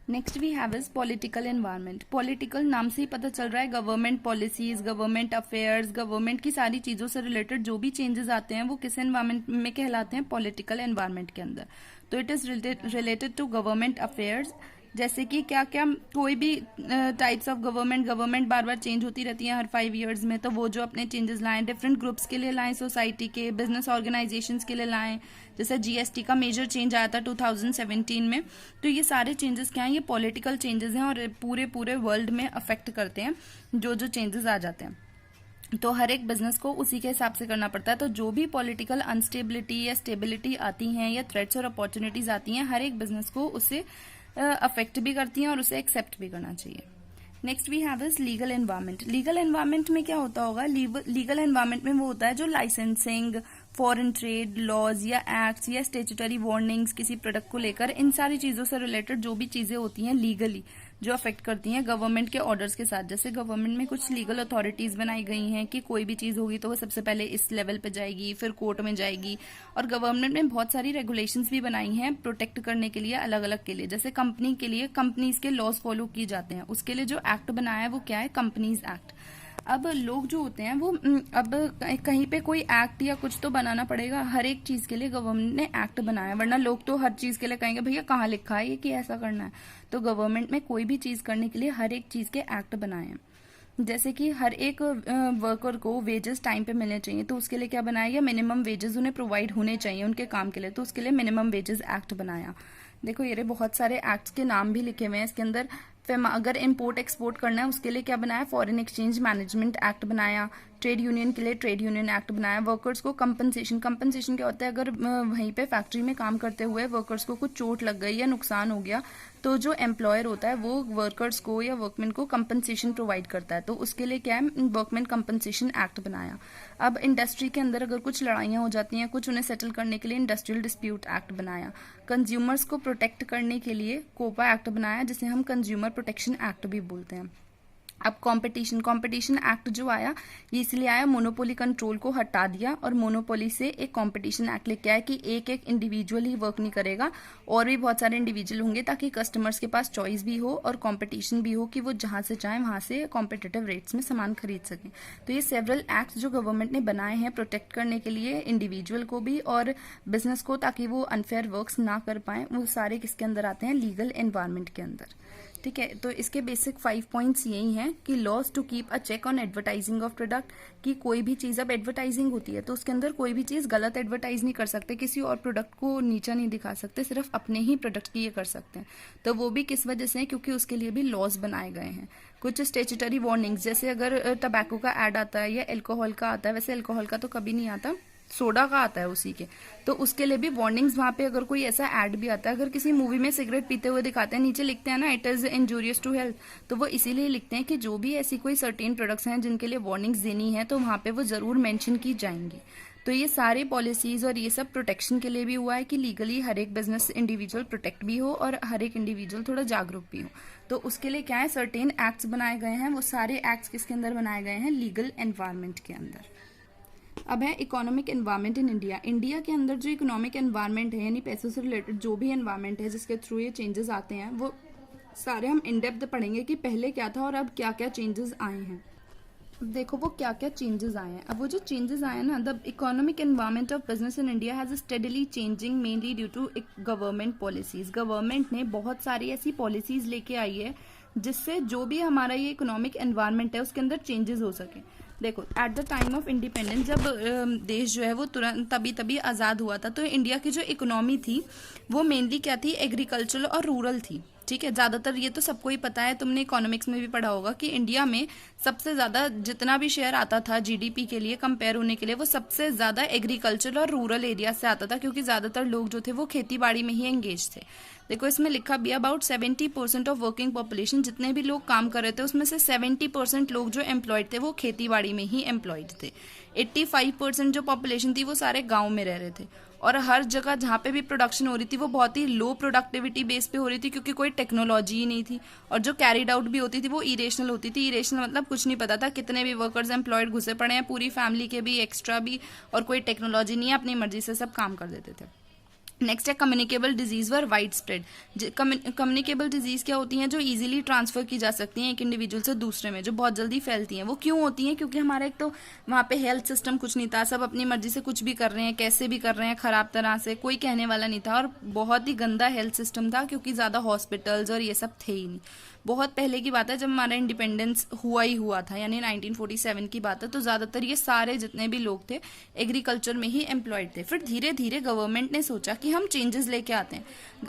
Next we have is political environment. Political नाम से ही पता चल रहा है, government policies, government affairs, government की सारी चीजों से रिलेटेड जो भी चेंजेस आते हैं वो किस एनवायरनमेंट में कहलाते हैं, पॉलिटिकल एनवायरनमेंट के अंदर। तो it is related to government affairs. जैसे कि क्या क्या, कोई भी टाइप्स ऑफ गवर्नमेंट बार बार चेंज होती रहती है हर 5 ईयर्स में, तो वो जो अपने चेंजेस लाएं, डिफरेंट ग्रुप्स के लिए लाएं, सोसाइटी के, बिजनेस ऑर्गेनाइजेशंस के लिए लाएं। जैसे जीएसटी का मेजर चेंज आया था 2017 में। तो ये सारे चेंजेस क्या हैं, ये पॉलिटिकल चेंजेस हैं और पूरे वर्ल्ड में अफेक्ट करते हैं जो चेंजेस आ जाते हैं। तो हर एक बिजनेस को उसी के हिसाब से करना पड़ता है। तो जो भी पॉलिटिकल अनस्टेबिलिटी या स्टेबिलिटी आती हैं या थ्रेट्स और अपॉर्चुनिटीज आती हैं, हर एक बिजनेस को उससे अफेक्ट भी करती हैं और उसे एक्सेप्ट भी करना चाहिए। Next we have is legal environment. Legal environment में क्या होता होगा, लीगल एनवायरनमेंट में वो होता है जो लाइसेंसिंग, फॉरेन ट्रेड लॉज या एक्ट्स या स्टेचुटरी वार्निंग्स किसी प्रोडक्ट को लेकर, इन सारी चीजों से रिलेटेड जो भी चीजें होती हैं लीगली, जो अफेक्ट करती हैं गवर्नमेंट के ऑर्डर्स के साथ। जैसे गवर्नमेंट में कुछ लीगल अथॉरिटीज बनाई गई हैं कि कोई भी चीज होगी तो वो सबसे पहले इस लेवल पे जाएगी, फिर कोर्ट में जाएगी। और गवर्नमेंट ने बहुत सारी रेगुलेशंस भी बनाई हैं प्रोटेक्ट करने के लिए, अलग अलग के लिए। जैसे कंपनी के लिए कंपनीज के लॉज फॉलो किए जाते हैं, उसके लिए जो एक्ट बनाया है वो क्या है, कंपनीज एक्ट। अब लोग जो होते हैं वो अब कहीं पे कोई एक्ट या कुछ तो बनाना पड़ेगा, हर एक चीज के लिए गवर्नमेंट ने एक्ट बनाया, वरना लोग तो हर चीज के लिए कहेंगे भैया कहाँ लिखा है ये कि ऐसा करना है। तो गवर्नमेंट में कोई भी चीज करने के लिए हर एक चीज के एक्ट बनाए हैं। जैसे कि हर एक वर्कर को वेजेस टाइम पे मिलने चाहिए, तो उसके लिए क्या बनाया गया, मिनिमम वेजेस उन्हें प्रोवाइड होने चाहिए उनके काम के लिए, तो उसके लिए मिनिमम वेजेस एक्ट बनाया। देखो ये बहुत सारे एक्ट्स के नाम भी लिखे हुए हैं इसके अंदर। फिर अगर इम्पोर्ट एक्सपोर्ट करना है उसके लिए क्या बनाया, फॉरेन एक्सचेंज मैनेजमेंट एक्ट बनाया। ट्रेड यूनियन के लिए ट्रेड यूनियन एक्ट बनाया। वर्कर्स को कंपनसेशन क्या होता है, अगर वहीं पे फैक्ट्री में काम करते हुए वर्कर्स को कुछ चोट लग गई या नुकसान हो गया तो जो एम्प्लॉयर होता है वो वर्कर्स को या वर्कमैन को कंपनसेशन प्रोवाइड करता है, तो उसके लिए क्या है, वर्कमैन कंपनसेशन एक्ट बनाया। अब इंडस्ट्री के अंदर अगर कुछ लड़ाइयाँ हो जाती हैं, कुछ उन्हें सेटल करने के लिए इंडस्ट्रियल डिस्प्यूट एक्ट बनाया। कंज्यूमर्स को प्रोटेक्ट करने के लिए कोपा एक्ट बनाया, जिसे हम कंज्यूमर प्रोटेक्शन एक्ट भी बोलते हैं। अब कंपटीशन एक्ट जो आया ये इसलिए आया, मोनोपोली कंट्रोल को हटा दिया और मोनोपोली से एक कंपटीशन एक्ट लेके आया कि एक इंडिविजुअल ही वर्क नहीं करेगा, और भी बहुत सारे इंडिविजुअल होंगे, ताकि कस्टमर्स के पास चॉइस भी हो और कंपटीशन भी हो कि वो जहां से चाहें वहां से कॉम्पिटिटिव रेट्स में सामान खरीद सकें। तो ये सेवरल एक्ट्स जो गवर्नमेंट ने बनाए हैं प्रोटेक्ट करने के लिए इंडिविजुअल को भी और बिजनेस को, ताकि वो अनफेयर वर्क्स ना कर पाए, वो सारे किसके अंदर आते हैं, लीगल एनवायरनमेंट के अंदर। ठीक है, तो इसके बेसिक 5 पॉइंट्स यही हैं कि laws to keep a check on advertising of product, कि कोई भी चीज़, अब एडवर्टाइजिंग होती है तो उसके अंदर कोई भी चीज़ गलत एडवर्टाइज नहीं कर सकते, किसी और प्रोडक्ट को नीचा नहीं दिखा सकते, सिर्फ अपने ही प्रोडक्ट की ये कर सकते हैं। तो वो भी किस वजह से है, क्योंकि उसके लिए भी लॉज बनाए गए हैं। कुछ स्टेचुटरी वार्निंग्स, जैसे अगर टबैको का एड आता है या एल्कोहल का आता है, वैसे एल्कोहल का तो कभी नहीं आता, सोडा का आता है उसी के, तो उसके लिए भी वार्निंग्स वहां पे अगर कोई ऐसा ऐड भी आता है, अगर किसी मूवी में सिगरेट पीते हुए दिखाते हैं, नीचे लिखते हैं ना it is injurious to health, तो वो इसीलिए लिखते हैं कि जो भी ऐसी कोई सर्टेन प्रोडक्ट्स हैं जिनके लिए वार्निंग्स देनी है तो वहां पे वो जरूर मेंशन की जाएंगी। तो ये सारे पॉलिसीज और ये सब प्रोटेक्शन के लिए भी हुआ है कि लीगली हर एक बिजनेस इंडिविजुअल प्रोटेक्ट भी हो और हर एक इंडिविजुअल थोड़ा जागरूक भी हो। तो उसके लिए क्या है, सर्टेन एक्ट्स बनाए गए हैं, वो सारे एक्ट्स किसके अंदर बनाए गए हैं, लीगल एनवायरनमेंट के अंदर। अब है economic environment in India. India के अंदर जो इकोनॉमिक एनवायरनमेंट है, यानी पैसों से रिलेटेड जो भी एनवायरनमेंट है जिसके थ्रू ये चेंजेस आते हैं, वो सारे हम इन डेप्थ पढ़ेंगे कि पहले क्या था और अब क्या क्या चेंजेस आए हैं। अब देखो वो क्या क्या चेंजेस आए हैं। अब वो जो चेंजेस आए हैं ना, the economic environment of business in India has steadily changing mainly due to government policies. Government ने बहुत सारी ऐसी पॉलिसीज लेके आई है जिससे जो भी हमारा ये इकोनॉमिक एनवायरनमेंट है उसके अंदर चेंजेस हो सके। देखो at the time of independence, जब देश जो है वो तुरंत तभी आज़ाद हुआ था, तो इंडिया की जो इकोनॉमी थी वो मेनली क्या थी, एग्रीकल्चरल और रूरल थी। ठीक है, ज़्यादातर ये तो सबको ही पता है, तुमने इकोनॉमिक्स में भी पढ़ा होगा कि इंडिया में सबसे ज़्यादा जितना भी शेयर आता था जीडीपी के लिए कंपेयर होने के लिए, वो सबसे ज़्यादा एग्रीकल्चर और रूरल एरिया से आता था, क्योंकि ज़्यादातर लोग जो थे वो खेती बाड़ी में ही एंगेज थे। देखो इसमें लिखा भी अबाउट 70% ऑफ वर्किंग पॉपुलेशन, जितने भी लोग काम कर रहे थे उसमें से 70% लोग जो एम्प्लॉयड थे वो खेती बाड़ी में ही एम्प्लॉयड थे। 85% जो पॉपुलेशन थी वो सारे गाँव में रह रहे थे, और हर जगह जहाँ पे भी प्रोडक्शन हो रही थी वो बहुत ही लो प्रोडक्टिविटी बेस पे हो रही थी, क्योंकि कोई टेक्नोलॉजी ही नहीं थी, और जो कैरिड आउट भी होती थी वो इरेशनल होती थी। इरेशनल मतलब कुछ नहीं पता था, कितने भी वर्कर्स एम्प्लॉयड घुसे पड़े हैं, पूरी फैमिली के भी एक्स्ट्रा भी, और कोई टेक्नोलॉजी नहीं है, अपनी मर्जी से सब काम कर देते थे। नेक्स्ट है कम्युनिकेबल डिजीज वर वाइड स्प्रेड। कम्युनिकेबल डिजीज क्या होती हैं, जो इजीली ट्रांसफर की जा सकती हैं एक इंडिविजुअल से दूसरे में, जो बहुत जल्दी फैलती हैं। वो क्यों होती हैं, क्योंकि हमारा एक तो वहाँ पे हेल्थ सिस्टम कुछ नहीं था, सब अपनी मर्जी से कुछ भी कर रहे हैं, कैसे भी कर रहे हैं, खराब तरह से, कोई कहने वाला नहीं था, और बहुत ही गंदा हेल्थ सिस्टम था, क्योंकि ज्यादा हॉस्पिटल्स और ये सब थे ही नहीं। बहुत पहले की बात है, जब हमारा इंडिपेंडेंस ही हुआ था, यानी 1947 की बात है, तो ज्यादातर ये सारे जितने भी लोग थे एग्रीकल्चर में ही एम्प्लॉयड थे। फिर धीरे धीरे गवर्नमेंट ने सोचा कि हम चेंजेस लेके आते हैं।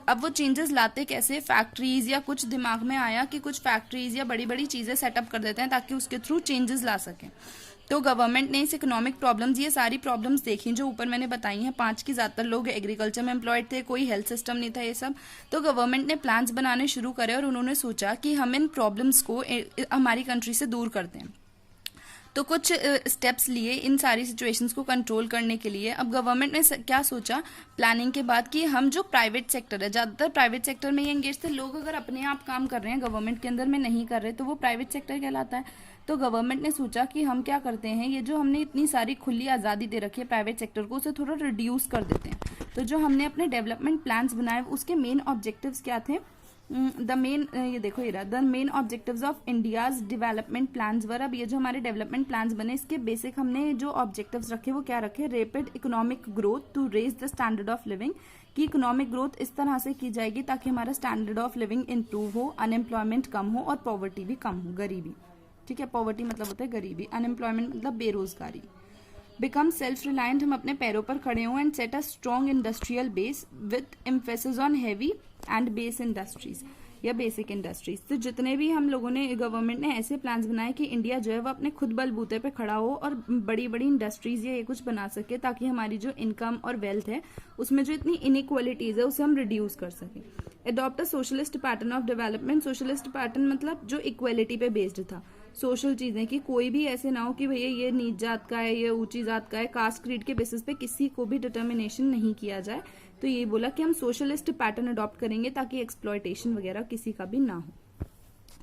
अब वो चेंजेस लाते कैसे, फैक्ट्रीज या कुछ दिमाग में आया कि कुछ फैक्ट्रीज या बड़ी बड़ी चीजें सेटअप कर देते हैं ताकि उसके थ्रू चेंजेस ला सकें। तो गवर्नमेंट ने इस इकोनॉमिक प्रॉब्लम्स, ये सारी प्रॉब्लम्स देखी जो ऊपर मैंने बताई हैं 5 की, ज्यादातर लोग एग्रीकल्चर में एम्प्लॉयड थे, कोई हेल्थ सिस्टम नहीं था, ये सब। तो गवर्नमेंट ने प्लान्स बनाने शुरू करे और उन्होंने सोचा कि हम इन प्रॉब्लम्स को हमारी कंट्री से दूर करते हैं। तो कुछ स्टेप्स लिए इन सारी सिचुएशंस को कंट्रोल करने के लिए। अब गवर्नमेंट ने क्या सोचा प्लानिंग के बाद, कि हम जो प्राइवेट सेक्टर है, ज़्यादातर प्राइवेट सेक्टर में ही एंगेज थे लोग, अगर अपने आप काम कर रहे हैं गवर्नमेंट के अंदर में नहीं कर रहे तो वो प्राइवेट सेक्टर कहलाता है। तो गवर्नमेंट ने सोचा कि हम क्या करते हैं, ये जो हमने इतनी सारी खुली आज़ादी दे रखी है प्राइवेट सेक्टर को, उसे थोड़ा रिड्यूस कर देते हैं। तो जो हमने अपने डेवलपमेंट प्लान्स बनाए उसके मेन ऑब्जेक्टिव्स क्या थे, ये देखो ये रहा, the main objectives of India's development plans were. अब ये जो हमारे डेवलपमेंट प्लान्स बने, इसके बेसिक हमने जो ऑब्जेक्टिव्स रखे वो क्या रखे, rapid economic growth to raise the standard of living, कि इकोनॉमिक ग्रोथ इस तरह से की जाएगी ताकि हमारा स्टैंडर्ड ऑफ लिविंग इंप्रूव हो, अनएम्प्लॉयमेंट कम हो और पॉवर्टी भी कम हो, गरीबी। ठीक है, पॉवर्टी मतलब होता है गरीबी, अनएम्प्लॉयमेंट मतलब बेरोजगारी। बिकम सेल्फ रिलायंट, हम अपने पैरों पर खड़े हों, and set a strong industrial base with emphasis on heavy and base industries या बेसिक इंडस्ट्रीज। तो जितने भी हम लोगों ने, गवर्नमेंट ने ऐसे प्लान्स बनाए कि इंडिया जो है वो अपने खुद बलबूते पे खड़ा हो और बड़ी बड़ी इंडस्ट्रीज या ये कुछ बना सके, ताकि हमारी जो इनकम और वेल्थ है उसमें जो इतनी इनइक्वालिटीज है उसे हम रिड्यूस कर सकें। Adopt a socialist pattern of development. Socialist pattern मतलब जो इक्वालिटी पे बेस्ड था, सोशल चीजें, कि कोई भी ऐसे ना हो कि भैया ये नीच जात का है, ये ऊंची जात का है, कास्ट क्रीड के बेसिस पे किसी को भी डिटर्मिनेशन नहीं किया जाए। तो ये बोला कि हम सोशलिस्ट पैटर्न अडॉप्ट करेंगे ताकि एक्सप्लॉयटेशन वगैरह किसी का भी ना हो।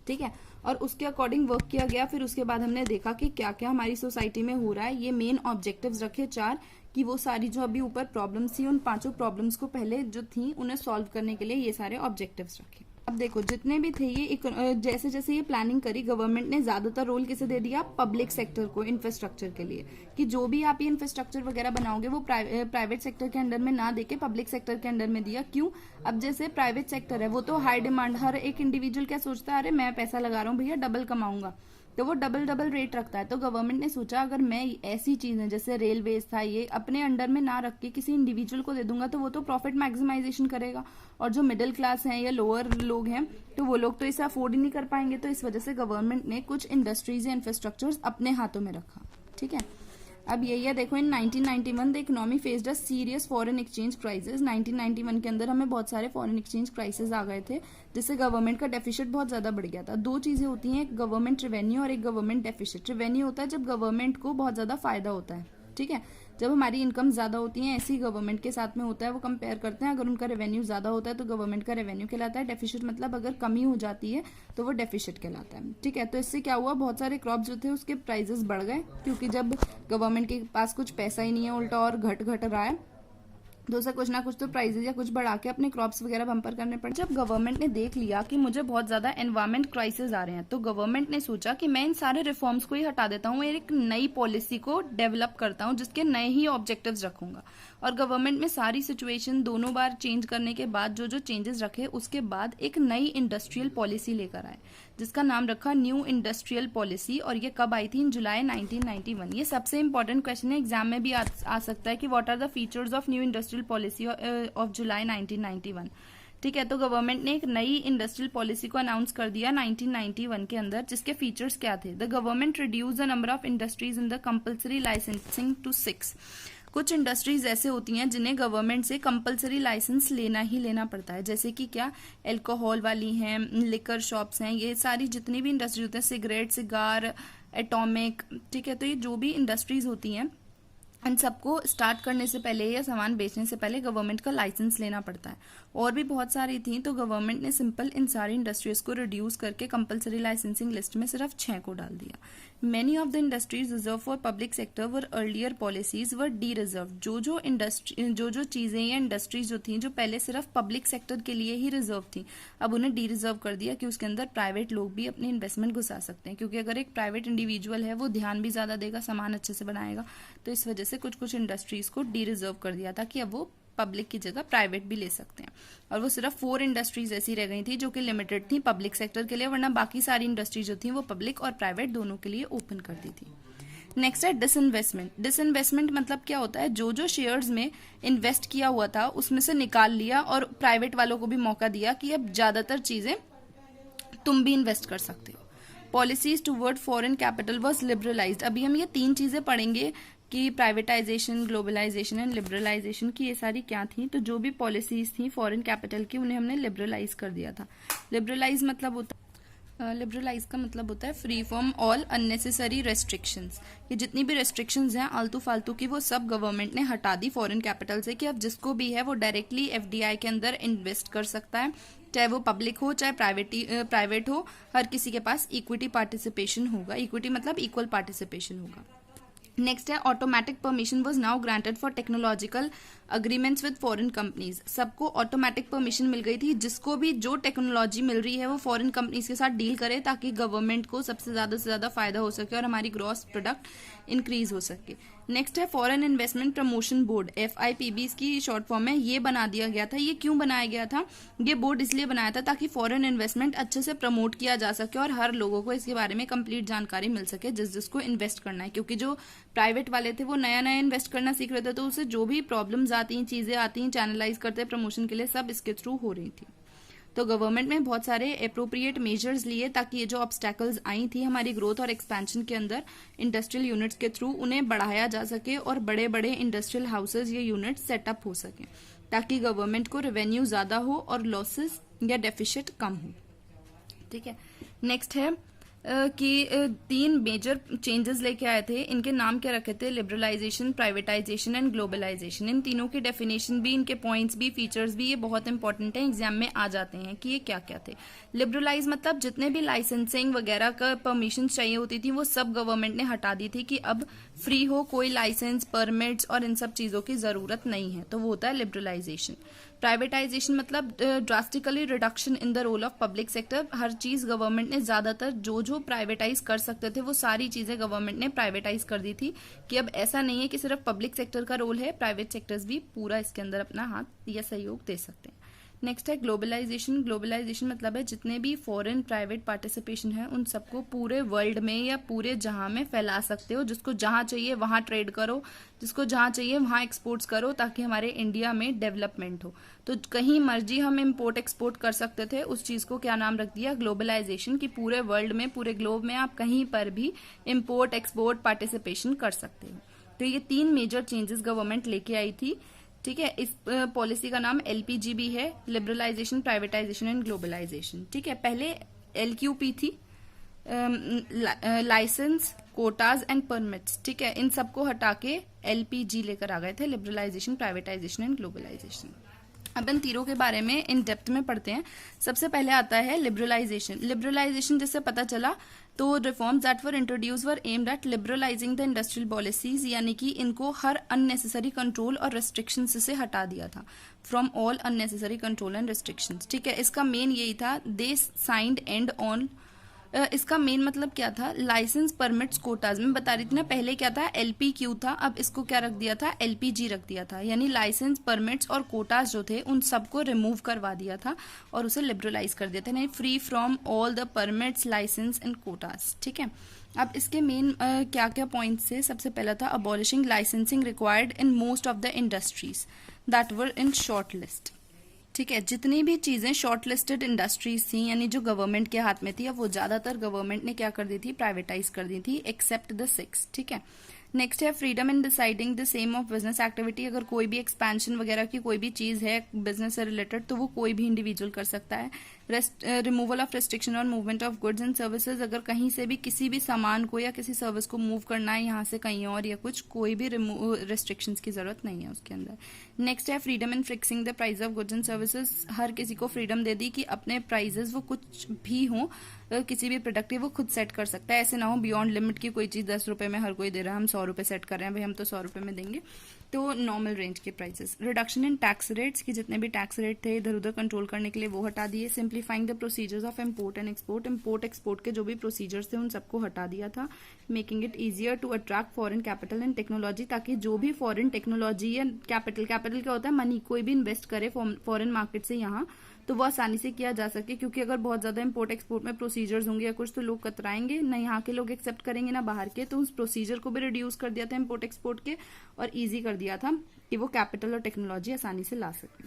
ठीक है, और उसके अकॉर्डिंग वर्क किया गया। फिर उसके बाद हमने देखा कि क्या क्या हमारी सोसाइटी में हो रहा है। ये मेन ऑब्जेक्टिव्स रखे 4 कि वो सारी जो अभी ऊपर प्रॉब्लम्स थी उन 5 प्रॉब्लम्स को पहले जो थी उन्हें सॉल्व करने के लिए ये सारे ऑब्जेक्टिव्स रखे। अब देखो जितने भी थे ये जैसे जैसे ये प्लानिंग करी गवर्नमेंट ने ज्यादातर रोल किसे दे दिया, पब्लिक सेक्टर को इंफ्रास्ट्रक्चर के लिए, कि जो भी आप ये इंफ्रास्ट्रक्चर वगैरह बनाओगे वो प्राइवेट सेक्टर के अंडर में ना देके पब्लिक सेक्टर के अंडर में दिया। क्यों? अब जैसे प्राइवेट सेक्टर है वो तो हाई डिमांड, हर एक इंडिविजुअल क्या सोचता है, अरे मैं पैसा लगा रहा हूँ भैया डबल कमाऊंगा, तो वो डबल रेट रखता है। तो गवर्नमेंट ने सोचा अगर मैं ऐसी चीजें जैसे रेलवेज था ये अपने अंडर में ना रख के किसी इंडिविजुअल को दे दूंगा तो वो तो प्रॉफिट मैक्सिमाइजेशन करेगा, और जो मिडिल क्लास हैं या लोअर लोग हैं तो वो लोग तो इसे अफोर्ड ही नहीं कर पाएंगे। तो इस वजह से गवर्नमेंट ने कुछ इंडस्ट्रीज या इंफ्रास्ट्रक्चर्स अपने हाथों में रखा। ठीक है, अब यही है, देखो इन 1991 the economy faced a serious foreign exchange crisis. 1991 के अंदर हमें बहुत सारे फॉरेन एक्सचेंज क्राइसिस आ गए थे जिससे गवर्नमेंट का डेफिसिट बहुत ज्यादा बढ़ गया था। 2 चीजें होती हैं, एक गवर्नमेंट रेवेन्यू और एक गवर्नमेंट डेफिसिट। रेवेन्यू होता है जब गवर्नमेंट को बहुत ज्यादा फायदा होता है, ठीक है, जब हमारी इनकम ज्यादा होती है, ऐसी गवर्नमेंट के साथ में होता है, वो कंपेयर करते हैं, अगर उनका रेवेन्यू ज्यादा होता है तो गवर्नमेंट का रेवेन्यू कहलाता है। डेफिसिट मतलब अगर कमी हो जाती है तो वो डेफिसिट कहलाता है। ठीक है, तो इससे क्या हुआ, बहुत सारे क्रॉप जो थे उसके प्राइसेस बढ़ गए, क्योंकि जब गवर्नमेंट के पास कुछ पैसा ही नहीं है, उल्टा और घट रहा है, तो उसे कुछ ना कुछ तो प्राइजेस या कुछ बढ़ा के अपने क्रॉप्स वगैरह बम्पर करने पड़े। जब गवर्नमेंट ने देख लिया कि मुझे बहुत ज्यादा एनवायरमेंट क्राइसिस आ रहे हैं तो गवर्नमेंट ने सोचा कि मैं इन सारे रिफॉर्म्स को ही हटा देता हूँ, एक नई पॉलिसी को डेवलप करता हूँ जिसके नए ही ऑब्जेक्टिव्स रखूंगा। और गवर्नमेंट में सारी सिचुएशन दोनों बार चेंज करने के बाद जो चेंजेस रखे उसके बाद एक नई इंडस्ट्रियल पॉलिसी लेकर आए जिसका नाम रखा न्यू इंडस्ट्रियल पॉलिसी। और ये कब आई थी? इन जुलाई 1991। ये सबसे इंपॉर्टेंट क्वेश्चन है, एग्जाम में भी आ सकता है कि what are the features of new industrial policy of July 1991। ठीक है, तो गवर्नमेंट ने एक नई इंडस्ट्रियल पॉलिसी को अनाउंस कर दिया 1991 के अंदर, जिसके फीचर्स क्या थे? The government reduce the number of industries in the compulsory licensing to 6। कुछ इंडस्ट्रीज ऐसे होती हैं जिन्हें गवर्नमेंट से कंपलसरी लाइसेंस लेना ही लेना पड़ता है, जैसे कि क्या, अल्कोहल वाली हैं, लिकर शॉप्स हैं, ये सारी जितनी भी इंडस्ट्री होती हैं, सिगरेट, सिगार, एटॉमिक। ठीक है, तो ये जो भी इंडस्ट्रीज होती हैं इन सबको स्टार्ट करने से पहले या सामान बेचने से पहले गवर्नमेंट का लाइसेंस लेना पड़ता है। और भी बहुत सारी थी, तो गवर्नमेंट ने सिंपल इन सारी इंडस्ट्रीज को रिड्यूस करके कंपलसरी लाइसेंसिंग लिस्ट में सिर्फ 6 को डाल दिया। Many of the industries reserve for public sector were earlier policies were D reserve. जो चीजें या इंडस्ट्रीज जो थी जो पहले सिर्फ पब्लिक सेक्टर के लिए ही रिजर्व थी, अब उन्हें डी रिजर्व कर दिया कि उसके अंदर प्राइवेट लोग भी अपनी इन्वेस्टमेंट घुसा सकते हैं, क्योंकि अगर एक प्राइवेट इंडिविजुअल है वो ध्यान भी ज्यादा देगा, सामान अच्छे से बनाएगा, तो इस वजह से कुछ इंडस्ट्रीज को डी रिजर्व कर दिया था कि अब वो पब्लिक की जगह प्राइवेट भी ले सकते हैं। और वो सिर्फ 4 इंडस्ट्रीज ऐसी रह गई थी जो कि लिमिटेड थी पब्लिक सेक्टर के लिए, वरना बाकी सारी इंडस्ट्रीज जो थी वो पब्लिक और प्राइवेट दोनों के लिए ओपन कर दी थी। नेक्स्ट है डिसइन्वेस्टमेंट। डिसइन्वेस्टमेंट मतलब क्या होता है? जो शेयर्स में इन्वेस्ट किया हुआ था उसमें से निकाल लिया और प्राइवेट वालों को भी मौका दिया कि अब ज्यादातर चीजें तुम भी इन्वेस्ट कर सकते हो। Policies toward foreign capital was liberalised. अभी हम ये 3 चीजें पढ़ेंगे कि प्राइवेटाइजेशन, ग्लोबलाइजेशन एंड लिबरलाइजेशन की ये सारी क्या थी। तो जो भी पॉलिसीज थी फॉरेन कैपिटल की उन्हें हमने लिबरलाइज कर दिया था। लिबरलाइज का मतलब होता है free from all unnecessary restrictions, कि जितनी भी रेस्ट्रिक्शंस हैं आलतू फालतू की वो सब गवर्नमेंट ने हटा दी फॉरेन कैपिटल से, कि अब जिसको भी है वो डायरेक्टली एफडीआई के अंदर इन्वेस्ट कर सकता है, चाहे वो पब्लिक हो चाहे प्राइवेट हो, हर किसी के पास इक्विटी पार्टिसिपेशन होगा। इक्विटी मतलब इक्वल पार्टिसिपेशन होगा। नेक्स्ट है automatic permission was now granted for technological agreements with foreign companies. सबको ऑटोमेटिक परमिशन मिल गई थी, जिसको भी जो टेक्नोलॉजी मिल रही है वो फॉरेन कंपनीज के साथ डील करे ताकि गवर्नमेंट को सबसे ज्यादा से ज्यादा फायदा हो सके और हमारी ग्रॉस प्रोडक्ट इंक्रीज हो सके। नेक्स्ट है foreign investment promotion board, FIPB की शॉर्ट फॉर्म है। ये बना दिया गया था। ये क्यों बनाया गया था? ये बोर्ड इसलिए बनाया था ताकि फॉरेन इन्वेस्टमेंट अच्छे से प्रमोट किया जा सके और हर लोगों को इसके बारे में कंप्लीट जानकारी मिल सके जिसको इन्वेस्ट करना है, क्योंकि जो प्राइवेट वाले थे वो नया इन्वेस्ट करना सीख रहे थे, तो उससे जो भी प्रॉब्लम्स आती हैं, चीजें आती हैं, चैनलाइज करते प्रमोशन के लिए, सब इसके थ्रू हो रही थी। तो गवर्नमेंट ने बहुत सारे अप्रोप्रिएट मेजर्स लिए ताकि ये जो ऑब्स्टैकल्स आई थी हमारी ग्रोथ और एक्सपेंशन के अंदर इंडस्ट्रियल यूनिट्स के थ्रू उन्हें बढ़ाया जा सके और बड़े बड़े इंडस्ट्रियल हाउसेज या यूनिट्स सेटअप हो सके, ताकि गवर्नमेंट को रेवेन्यू ज्यादा हो और लॉसेस या डेफिसिट कम हो। ठीक है, नेक्स्ट है तीन मेजर चेंजेस लेके आए थे। इनके नाम क्या रखे थे? Liberalisation, privatisation and globalisation. इन तीनों की डेफिनेशन भी, इनके पॉइंट्स भी, फीचर्स भी, ये बहुत इंपॉर्टेंट है, एग्जाम में आ जाते हैं कि ये क्या क्या थे। लिबरलाइज मतलब जितने भी लाइसेंसिंग वगैरह का परमिशन चाहिए होती थी वो सब गवर्नमेंट ने हटा दी थी कि अब फ्री हो, कोई लाइसेंस, परमिट्स और इन सब चीजों की जरूरत नहीं है, तो वो होता है लिबरलाइजेशन। प्राइवेटाइजेशन मतलब drastically reduction in the role of public sector. हर चीज गवर्नमेंट ने ज्यादातर जो जो प्राइवेटाइज कर सकते थे वो सारी चीजें गवर्नमेंट ने प्राइवेटाइज कर दी थी कि अब ऐसा नहीं है कि सिर्फ पब्लिक सेक्टर का रोल है, प्राइवेट सेक्टर्स भी पूरा इसके अंदर अपना हाथ या सहयोग दे सकते हैं। नेक्स्ट है ग्लोबलाइजेशन। ग्लोबलाइजेशन मतलब है जितने भी फॉरेन प्राइवेट पार्टिसिपेशन है उन सबको पूरे वर्ल्ड में या पूरे जहां में फैला सकते हो। जिसको जहां चाहिए वहां ट्रेड करो, जिसको जहां चाहिए वहां एक्सपोर्ट्स करो, ताकि हमारे इंडिया में डेवलपमेंट हो। तो कहीं मर्जी हम इम्पोर्ट एक्सपोर्ट कर सकते थे, उस चीज को क्या नाम रख दिया? ग्लोबलाइजेशन। की पूरे वर्ल्ड में, पूरे ग्लोब में आप कहीं पर भी इम्पोर्ट एक्सपोर्ट पार्टिसिपेशन कर सकते हो। तो ये तीन मेजर चेंजेस गवर्नमेंट लेके आई थी। ठीक है, इस पॉलिसी का नाम LPGB है, लिबरलाइजेशन, प्राइवेटाइजेशन एंड ग्लोबलाइजेशन। ठीक है, पहले LQP थी, लाइसेंस, कोटाज एंड परमिट्स। ठीक है, इन सबको हटा के LPG लेकर आ गए थे, लिबरलाइजेशन, प्राइवेटाइजेशन एंड ग्लोबलाइजेशन। अब इन तीनों के बारे में इन डेप्थ में पढ़ते हैं। सबसे पहले आता है लिबरलाइजेशन। लिबरलाइजेशन जिससे पता चला तो reforms that were introduced were aimed at liberalising the industrial policies, यानी कि इनको हर अननेसेसरी कंट्रोल और रेस्ट्रिक्शंस से हटा दिया था, from all unnecessary control and restrictions. ठीक है, इसका मेन यही था, दे साइंड एंड ऑन। इसका मेन मतलब क्या था? Licence, permits, quotas. मैं बता रही थी ना पहले क्या था? LPQ था, अब इसको क्या रख दिया था? LPG रख दिया था, यानी लाइसेंस, परमिट्स और कोटाज जो थे उन सबको रिमूव करवा दिया था और उसे लिबरलाइज कर दिया था, यानी free from all the permits, licence and quotas. ठीक है, अब इसके मेन क्या क्या पॉइंट्स थे? सबसे पहला था abolishing licensing required in most of the industries that were in short list. ठीक है, जितनी भी चीजें शॉर्ट लिस्टेड इंडस्ट्रीज थी, यानी जो गवर्नमेंट के हाथ में थी, अब वो ज्यादातर गवर्नमेंट ने क्या कर दी थी? प्राइवेटाइज कर दी थी, एक्सेप्ट द 6। ठीक है, नेक्स्ट है freedom in deciding the same of business activity. अगर कोई भी एक्सपेंशन वगैरह की कोई भी चीज है बिजनेस से रिलेटेड तो वो कोई भी इंडिविजुअल कर सकता है। रिमूवल ऑफ रिस्ट्रिक्शन और movement of goods and services. अगर कहीं से भी किसी भी सामान को या किसी सर्विस को मूव करना है यहाँ से कहीं और या कुछ, कोई भी रिस्ट्रिक्शंस की जरूरत नहीं है उसके अंदर। नेक्स्ट है freedom in fixing the price of goods and services. हर किसी को फ्रीडम दे दी कि अपने प्राइजेस वो कुछ भी हो, किसी भी प्रोडक्ट की वो खुद सेट कर सकता है। ऐसे ना हो बियॉन्ड लिमिट की कोई चीज 10 रुपए में हर कोई दे रहा है, हम 100 रुपए सेट कर रहे हैं, भाई हम तो 100 रुपए में देंगे, तो नॉर्मल रेंज के prices. Reduction in tax rates, की जितने भी टैक्स रेट थे इधर उधर कंट्रोल करने के लिए वो हटा दिए। Simplifying the procedures of import and export. Import export के जो भी प्रोसीजर्स थे उन सबको हटा दिया था। Making it easier to attract foreign capital and technology, ताकि जो भी फॉरेन टेक्नोलॉजी या कैपिटल क्या होता है? मनी, कोई भी इन्वेस्ट करे फॉरेन मार्केट से यहाँ तो वो आसानी से किया जा सके, क्योंकि अगर बहुत ज्यादा इम्पोर्ट एक्सपोर्ट में प्रोसीजर्स होंगे या कुछ तो लोग कतराएंगे, ना यहाँ के लोग एक्सेप्ट करेंगे ना बाहर के, तो उस प्रोसीजर को भी रिड्यूस कर दिया था इम्पोर्ट एक्सपोर्ट के और इजी कर दिया था कि वो कैपिटल और टेक्नोलॉजी आसानी से ला सके।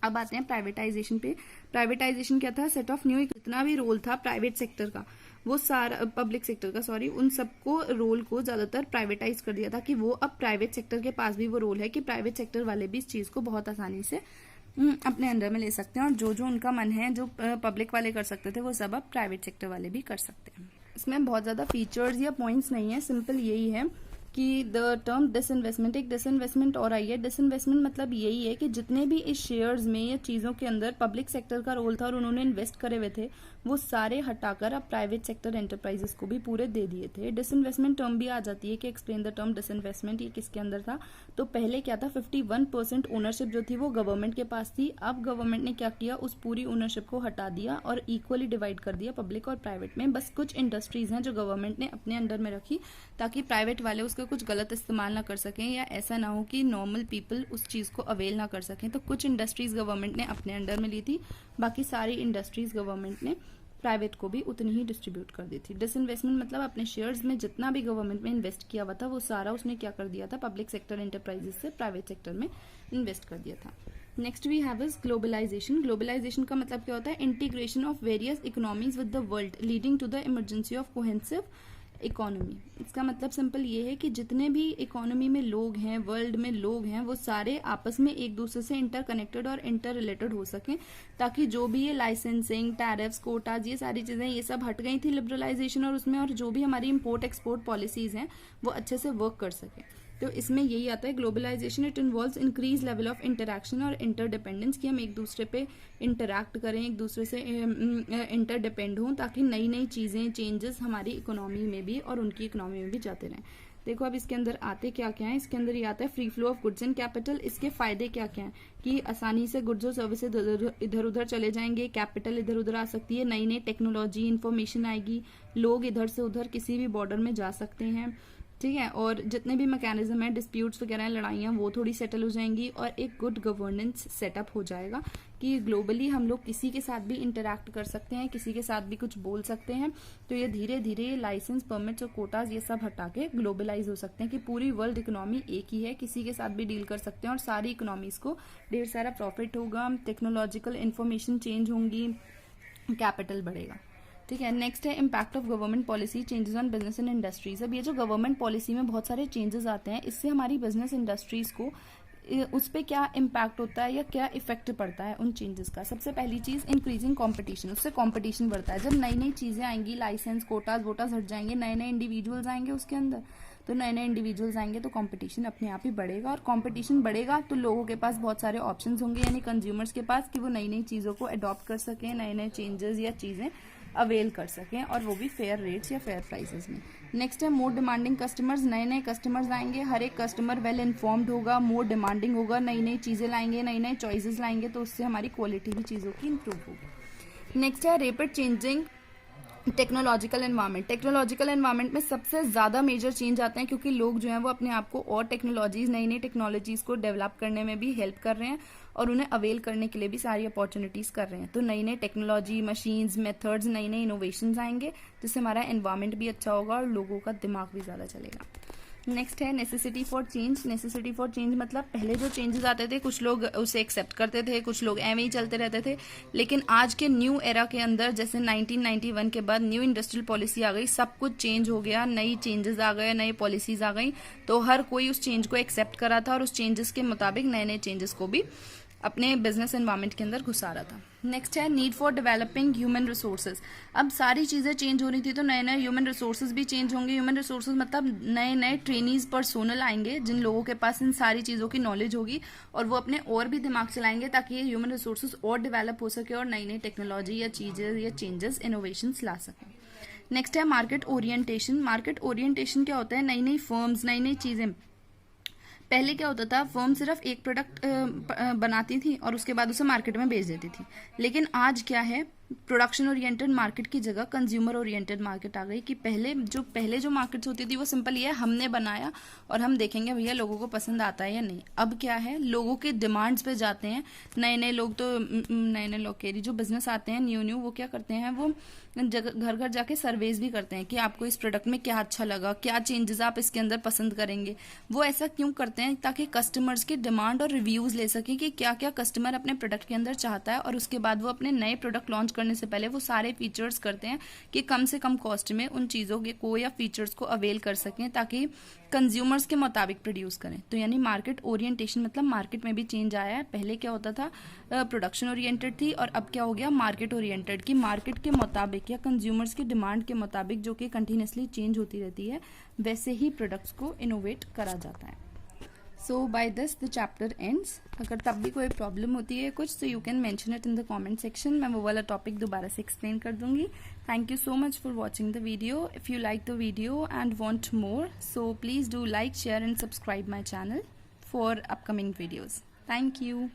अब आते हैं प्राइवेटाइजेशन पे। प्राइवेटाइजेशन क्या था? सेट ऑफ न्यू, जितना भी रोल था प्राइवेट सेक्टर का वो सारा, पब्लिक सेक्टर का सॉरी, उन सबको रोल को ज्यादातर प्राइवेटाइज कर दिया था कि वो अब प्राइवेट सेक्टर के पास भी वो रोल है कि प्राइवेट सेक्टर वाले भी इस चीज को बहुत आसानी से अपने अंडर में ले सकते हैं और जो जो उनका मन है, जो पब्लिक वाले कर सकते थे वो सब अब प्राइवेट सेक्टर वाले भी कर सकते हैं। इसमें बहुत ज्यादा फीचर्स या पॉइंट्स नहीं है, सिंपल यही है कि द टर्म डिसइन्वेस्टमेंट, एक डिसइन्वेस्टमेंट और आई है। डिसइन्वेस्टमेंट मतलब यही है कि जितने भी इस शेयर्स में या चीजों के अंदर पब्लिक सेक्टर का रोल था और उन्होंने इन्वेस्ट करे हुए थे वो सारे हटाकर अब प्राइवेट सेक्टर एंटरप्राइजेस को भी पूरे दे दिए थे। डिसइन्वेस्टमेंट टर्म भी आ जाती है कि एक्सप्लेन द टर्म डिसइन्वेस्टमेंट, ये किसके अंदर था? तो पहले क्या था? 51% ओनरशिप जो थी वो गवर्नमेंट के पास थी। अब गवर्नमेंट ने क्या किया? उस पूरी ओनरशिप को हटा दिया और इक्वली डिवाइड कर दिया पब्लिक और प्राइवेट में। बस कुछ इंडस्ट्रीज हैं जो गवर्नमेंट ने अपने अंडर में रखी ताकि प्राइवेट वाले उसका कुछ गलत इस्तेमाल ना कर सकें या ऐसा ना हो कि नॉर्मल पीपल उस चीज को अवेल ना कर सकें। तो कुछ इंडस्ट्रीज गवर्नमेंट ने अपने अंडर में ली थी, बाकी सारी इंडस्ट्रीज गवर्नमेंट ने प्राइवेट को भी उतनी ही डिस्ट्रीब्यूट कर दी थी। डिसइन्वेस्टमेंट मतलब अपने शेयर्स में जितना भी गवर्नमेंट में इन्वेस्ट किया हुआ था वो सारा उसने क्या कर दिया था? पब्लिक सेक्टर एंटरप्राइजेस से प्राइवेट सेक्टर में इन्वेस्ट कर दिया था। Next we have is globalisation. Globalisation का मतलब क्या होता है? Integration of various economies with the world leading to the emergency of cohesive economy, इसका मतलब सिंपल ये है कि जितने भी इकोनॉमी में लोग हैं, वर्ल्ड में लोग हैं, वो सारे आपस में एक दूसरे से इंटरकनेक्टेड और इंटर रिलेटेड हो सकें, ताकि जो भी ये लाइसेंसिंग, टैरिफ्स, कोटाज, ये सारी चीज़ें ये सब हट गई थी लिबरलाइजेशन और उसमें, और जो भी हमारी इम्पोर्ट एक्सपोर्ट पॉलिसीज़ हैं वो अच्छे से वर्क कर सकें। तो इसमें यही आता है globalisation, it involves increase level of interaction और इंटरडिपेंडेंस, कि हम एक दूसरे पे इंटरैक्ट करें, एक दूसरे से इंटरडिपेंड हों, ताकि नई नई चीज़ें, चेंजेस हमारी इकोनॉमी में भी और उनकी इकोनॉमी में भी जाते रहें। देखो अब इसके अंदर आते क्या क्या है, इसके अंदर ये आता है free flow of goods and capital. इसके फायदे क्या क्या हैं कि आसानी से गुड्स और सर्विसेज इधर उधर चले जाएंगे, कैपिटल इधर उधर आ सकती है, नई नई टेक्नोलॉजी, इन्फॉर्मेशन आएगी, लोग इधर से उधर किसी भी बॉर्डर में जा सकते हैं, ठीक है, और जितने भी मैकेनिज्म है, डिस्प्यूट्स वगैरह लड़ाइयाँ, वो थोड़ी सेटल हो जाएंगी, और एक गुड गवर्नेंस सेटअप हो जाएगा कि ग्लोबली हम लोग किसी के साथ भी इंटरैक्ट कर सकते हैं, किसी के साथ भी कुछ बोल सकते हैं। तो ये धीरे धीरे लाइसेंस, परमिट्स और कोटाज ये सब हटा के ग्लोबलाइज हो सकते हैं कि पूरी वर्ल्ड इकोनॉमी एक ही है, किसी के साथ भी डील कर सकते हैं और सारी इकोनॉमीज को ढेर सारा प्रॉफिट होगा, टेक्नोलॉजिकल इन्फॉर्मेशन चेंज होंगी, कैपिटल बढ़ेगा, ठीक है। नेक्स्ट है impact of government policy changes on business and industries. अब ये जो गवर्नमेंट पॉलिसी में बहुत सारे चेंजेस आते हैं, इससे हमारी बिजनेस इंडस्ट्रीज को उस पर क्या इम्पैक्ट होता है या क्या इफेक्ट पड़ता है उन चेंजेस का। सबसे पहली चीज़ इंक्रीजिंग कंपटीशन, उससे कंपटीशन बढ़ता है। जब नई नई चीज़ें आएंगी, लाइसेंस, कोटाज वोटाज हट जाएंगे, नए नए इंडिविजुअल्स आएंगे उसके अंदर, तो नए नए इंडिविजुअल्स आएंगे तो कंपटीशन अपने आप ही बढ़ेगा, और कंपटीशन बढ़ेगा तो लोगों के पास बहुत सारे ऑप्शंस होंगे, यानी कंज्यूमर्स के पास, कि वो नई नई चीज़ों को अडॉप्ट कर सकें, नए नए चेंजेस या चीज़ें अवेल कर सकें, और वो भी फेयर रेट्स या फेयर प्राइसेस में। नेक्स्ट है मोर डिमांडिंग कस्टमर्स, नए नए कस्टमर्स आएंगे, हर एक कस्टमर वेल इन्फॉर्म्ड होगा, मोर डिमांडिंग होगा, नई नई चीज़ें लाएंगे, नई नई चॉइसेस लाएंगे, तो उससे हमारी क्वालिटी भी चीज़ों की इंप्रूव होगी। नेक्स्ट है rapid changing technological environment. Technological environment में सबसे ज़्यादा मेजर चेंज आते हैं, क्योंकि लोग जो हैं वो अपने आप को और टेक्नोलॉजीज, नई नई टेक्नोलॉजीज़ को डेवलप करने में भी हेल्प कर रहे हैं और उन्हें अवेल करने के लिए भी सारी अपॉर्चुनिटीज़ कर रहे हैं। तो नई नई टेक्नोलॉजी, मशीन्स, मेथड्स, नई नई इनोवेशंस आएंगे, जिससे हमारा एनवायरनमेंट भी अच्छा होगा और लोगों का दिमाग भी ज़्यादा चलेगा। नेक्स्ट है necessity for change. Necessity for change मतलब पहले जो चेंजेस आते थे, कुछ लोग उसे एक्सेप्ट करते थे, कुछ लोग एवं ही चलते रहते थे, लेकिन आज के न्यू एरा के अंदर, जैसे 1991 के बाद न्यू इंडस्ट्रियल पॉलिसी आ गई, सब कुछ चेंज हो गया, नई चेंजेस आ गए, नई पॉलिसीज आ गई, तो हर कोई उस चेंज को एक्सेप्ट करा था और उस चेंजेस के मुताबिक नए नए चेंजेस को भी अपने बिजनेस एनवायरनमेंट के अंदर घुसा रहा था। नेक्स्ट है need for developing human resources. अब सारी चीज़ें चेंज हो रही थी, तो नए नए ह्यूमन रिसोर्सेज भी चेंज होंगे। ह्यूमन रिसोर्सेज मतलब नए नए ट्रेनीज, पर्सोनल आएंगे, जिन लोगों के पास इन सारी चीज़ों की नॉलेज होगी और वो अपने और भी दिमाग चलाएंगे, ताकि ये ह्यूमन रिसोर्सेज और डेवलप हो सके और नई नई टेक्नोलॉजी या चीज़ें या चेंजेस, इनोवेशंस ला सकें। नेक्स्ट है मार्केट ओरिएंटेशन। मार्केट ओरिएंटेशन क्या होता है? नई नई फर्म्स, नई नई चीज़ें। पहले क्या होता था, फर्म सिर्फ एक प्रोडक्ट बनाती थी और उसके बाद उसे मार्केट में बेच देती थी, लेकिन आज क्या है, प्रोडक्शन ओरिएंटेड मार्केट की जगह कंज्यूमर ओरिएंटेड मार्केट आ गई। कि पहले जो मार्केट्स होती थी वो सिंपल ये है, हमने बनाया और हम देखेंगे भैया लोगों को पसंद आता है या नहीं। अब क्या है, लोगों के डिमांड्स पे जाते हैं। नए नए लोग कह रही, जो बिजनेस आते हैं न्यू वो क्या करते हैं, वो घर घर जाके सर्वेज भी करते हैं कि आपको इस प्रोडक्ट में क्या अच्छा लगा, क्या चेंजेस आप इसके अंदर पसंद करेंगे। वो ऐसा क्यों करते हैं? ताकि कस्टमर्स के डिमांड और रिव्यूज ले सके कि क्या क्या कस्टमर अपने प्रोडक्ट के अंदर चाहता है, और उसके बाद वो अपने नए प्रोडक्ट लॉन्च करने से पहले वो सारे फीचर्स करते हैं कि कम से कम कॉस्ट में उन चीज़ों को या फीचर्स को अवेल कर सकें, ताकि कंज्यूमर्स के मुताबिक प्रोड्यूस करें। तो यानी मार्केट ओरिएंटेशन मतलब मार्केट में भी चेंज आया है। पहले क्या होता था, प्रोडक्शन ओरिएंटेड थी, और अब क्या हो गया, मार्केट ओरिएंटेड, की मार्केट के मुताबिक या कंज्यूमर्स की डिमांड के मुताबिक, जो कि कंटिन्यूसली चेंज होती रहती है, वैसे ही प्रोडक्ट्स को इनोवेट करा जाता है। So by this the chapter ends. अगर तब भी कोई प्रॉब्लम होती है कुछ, तो you can mention it in the comment section. मैं वो वाला टॉपिक दोबारा से एक्सप्लेन कर दूंगी। Thank you so much for watching the video. If you like the video and want more, so please do like, share and subscribe my channel for upcoming videos. Thank you.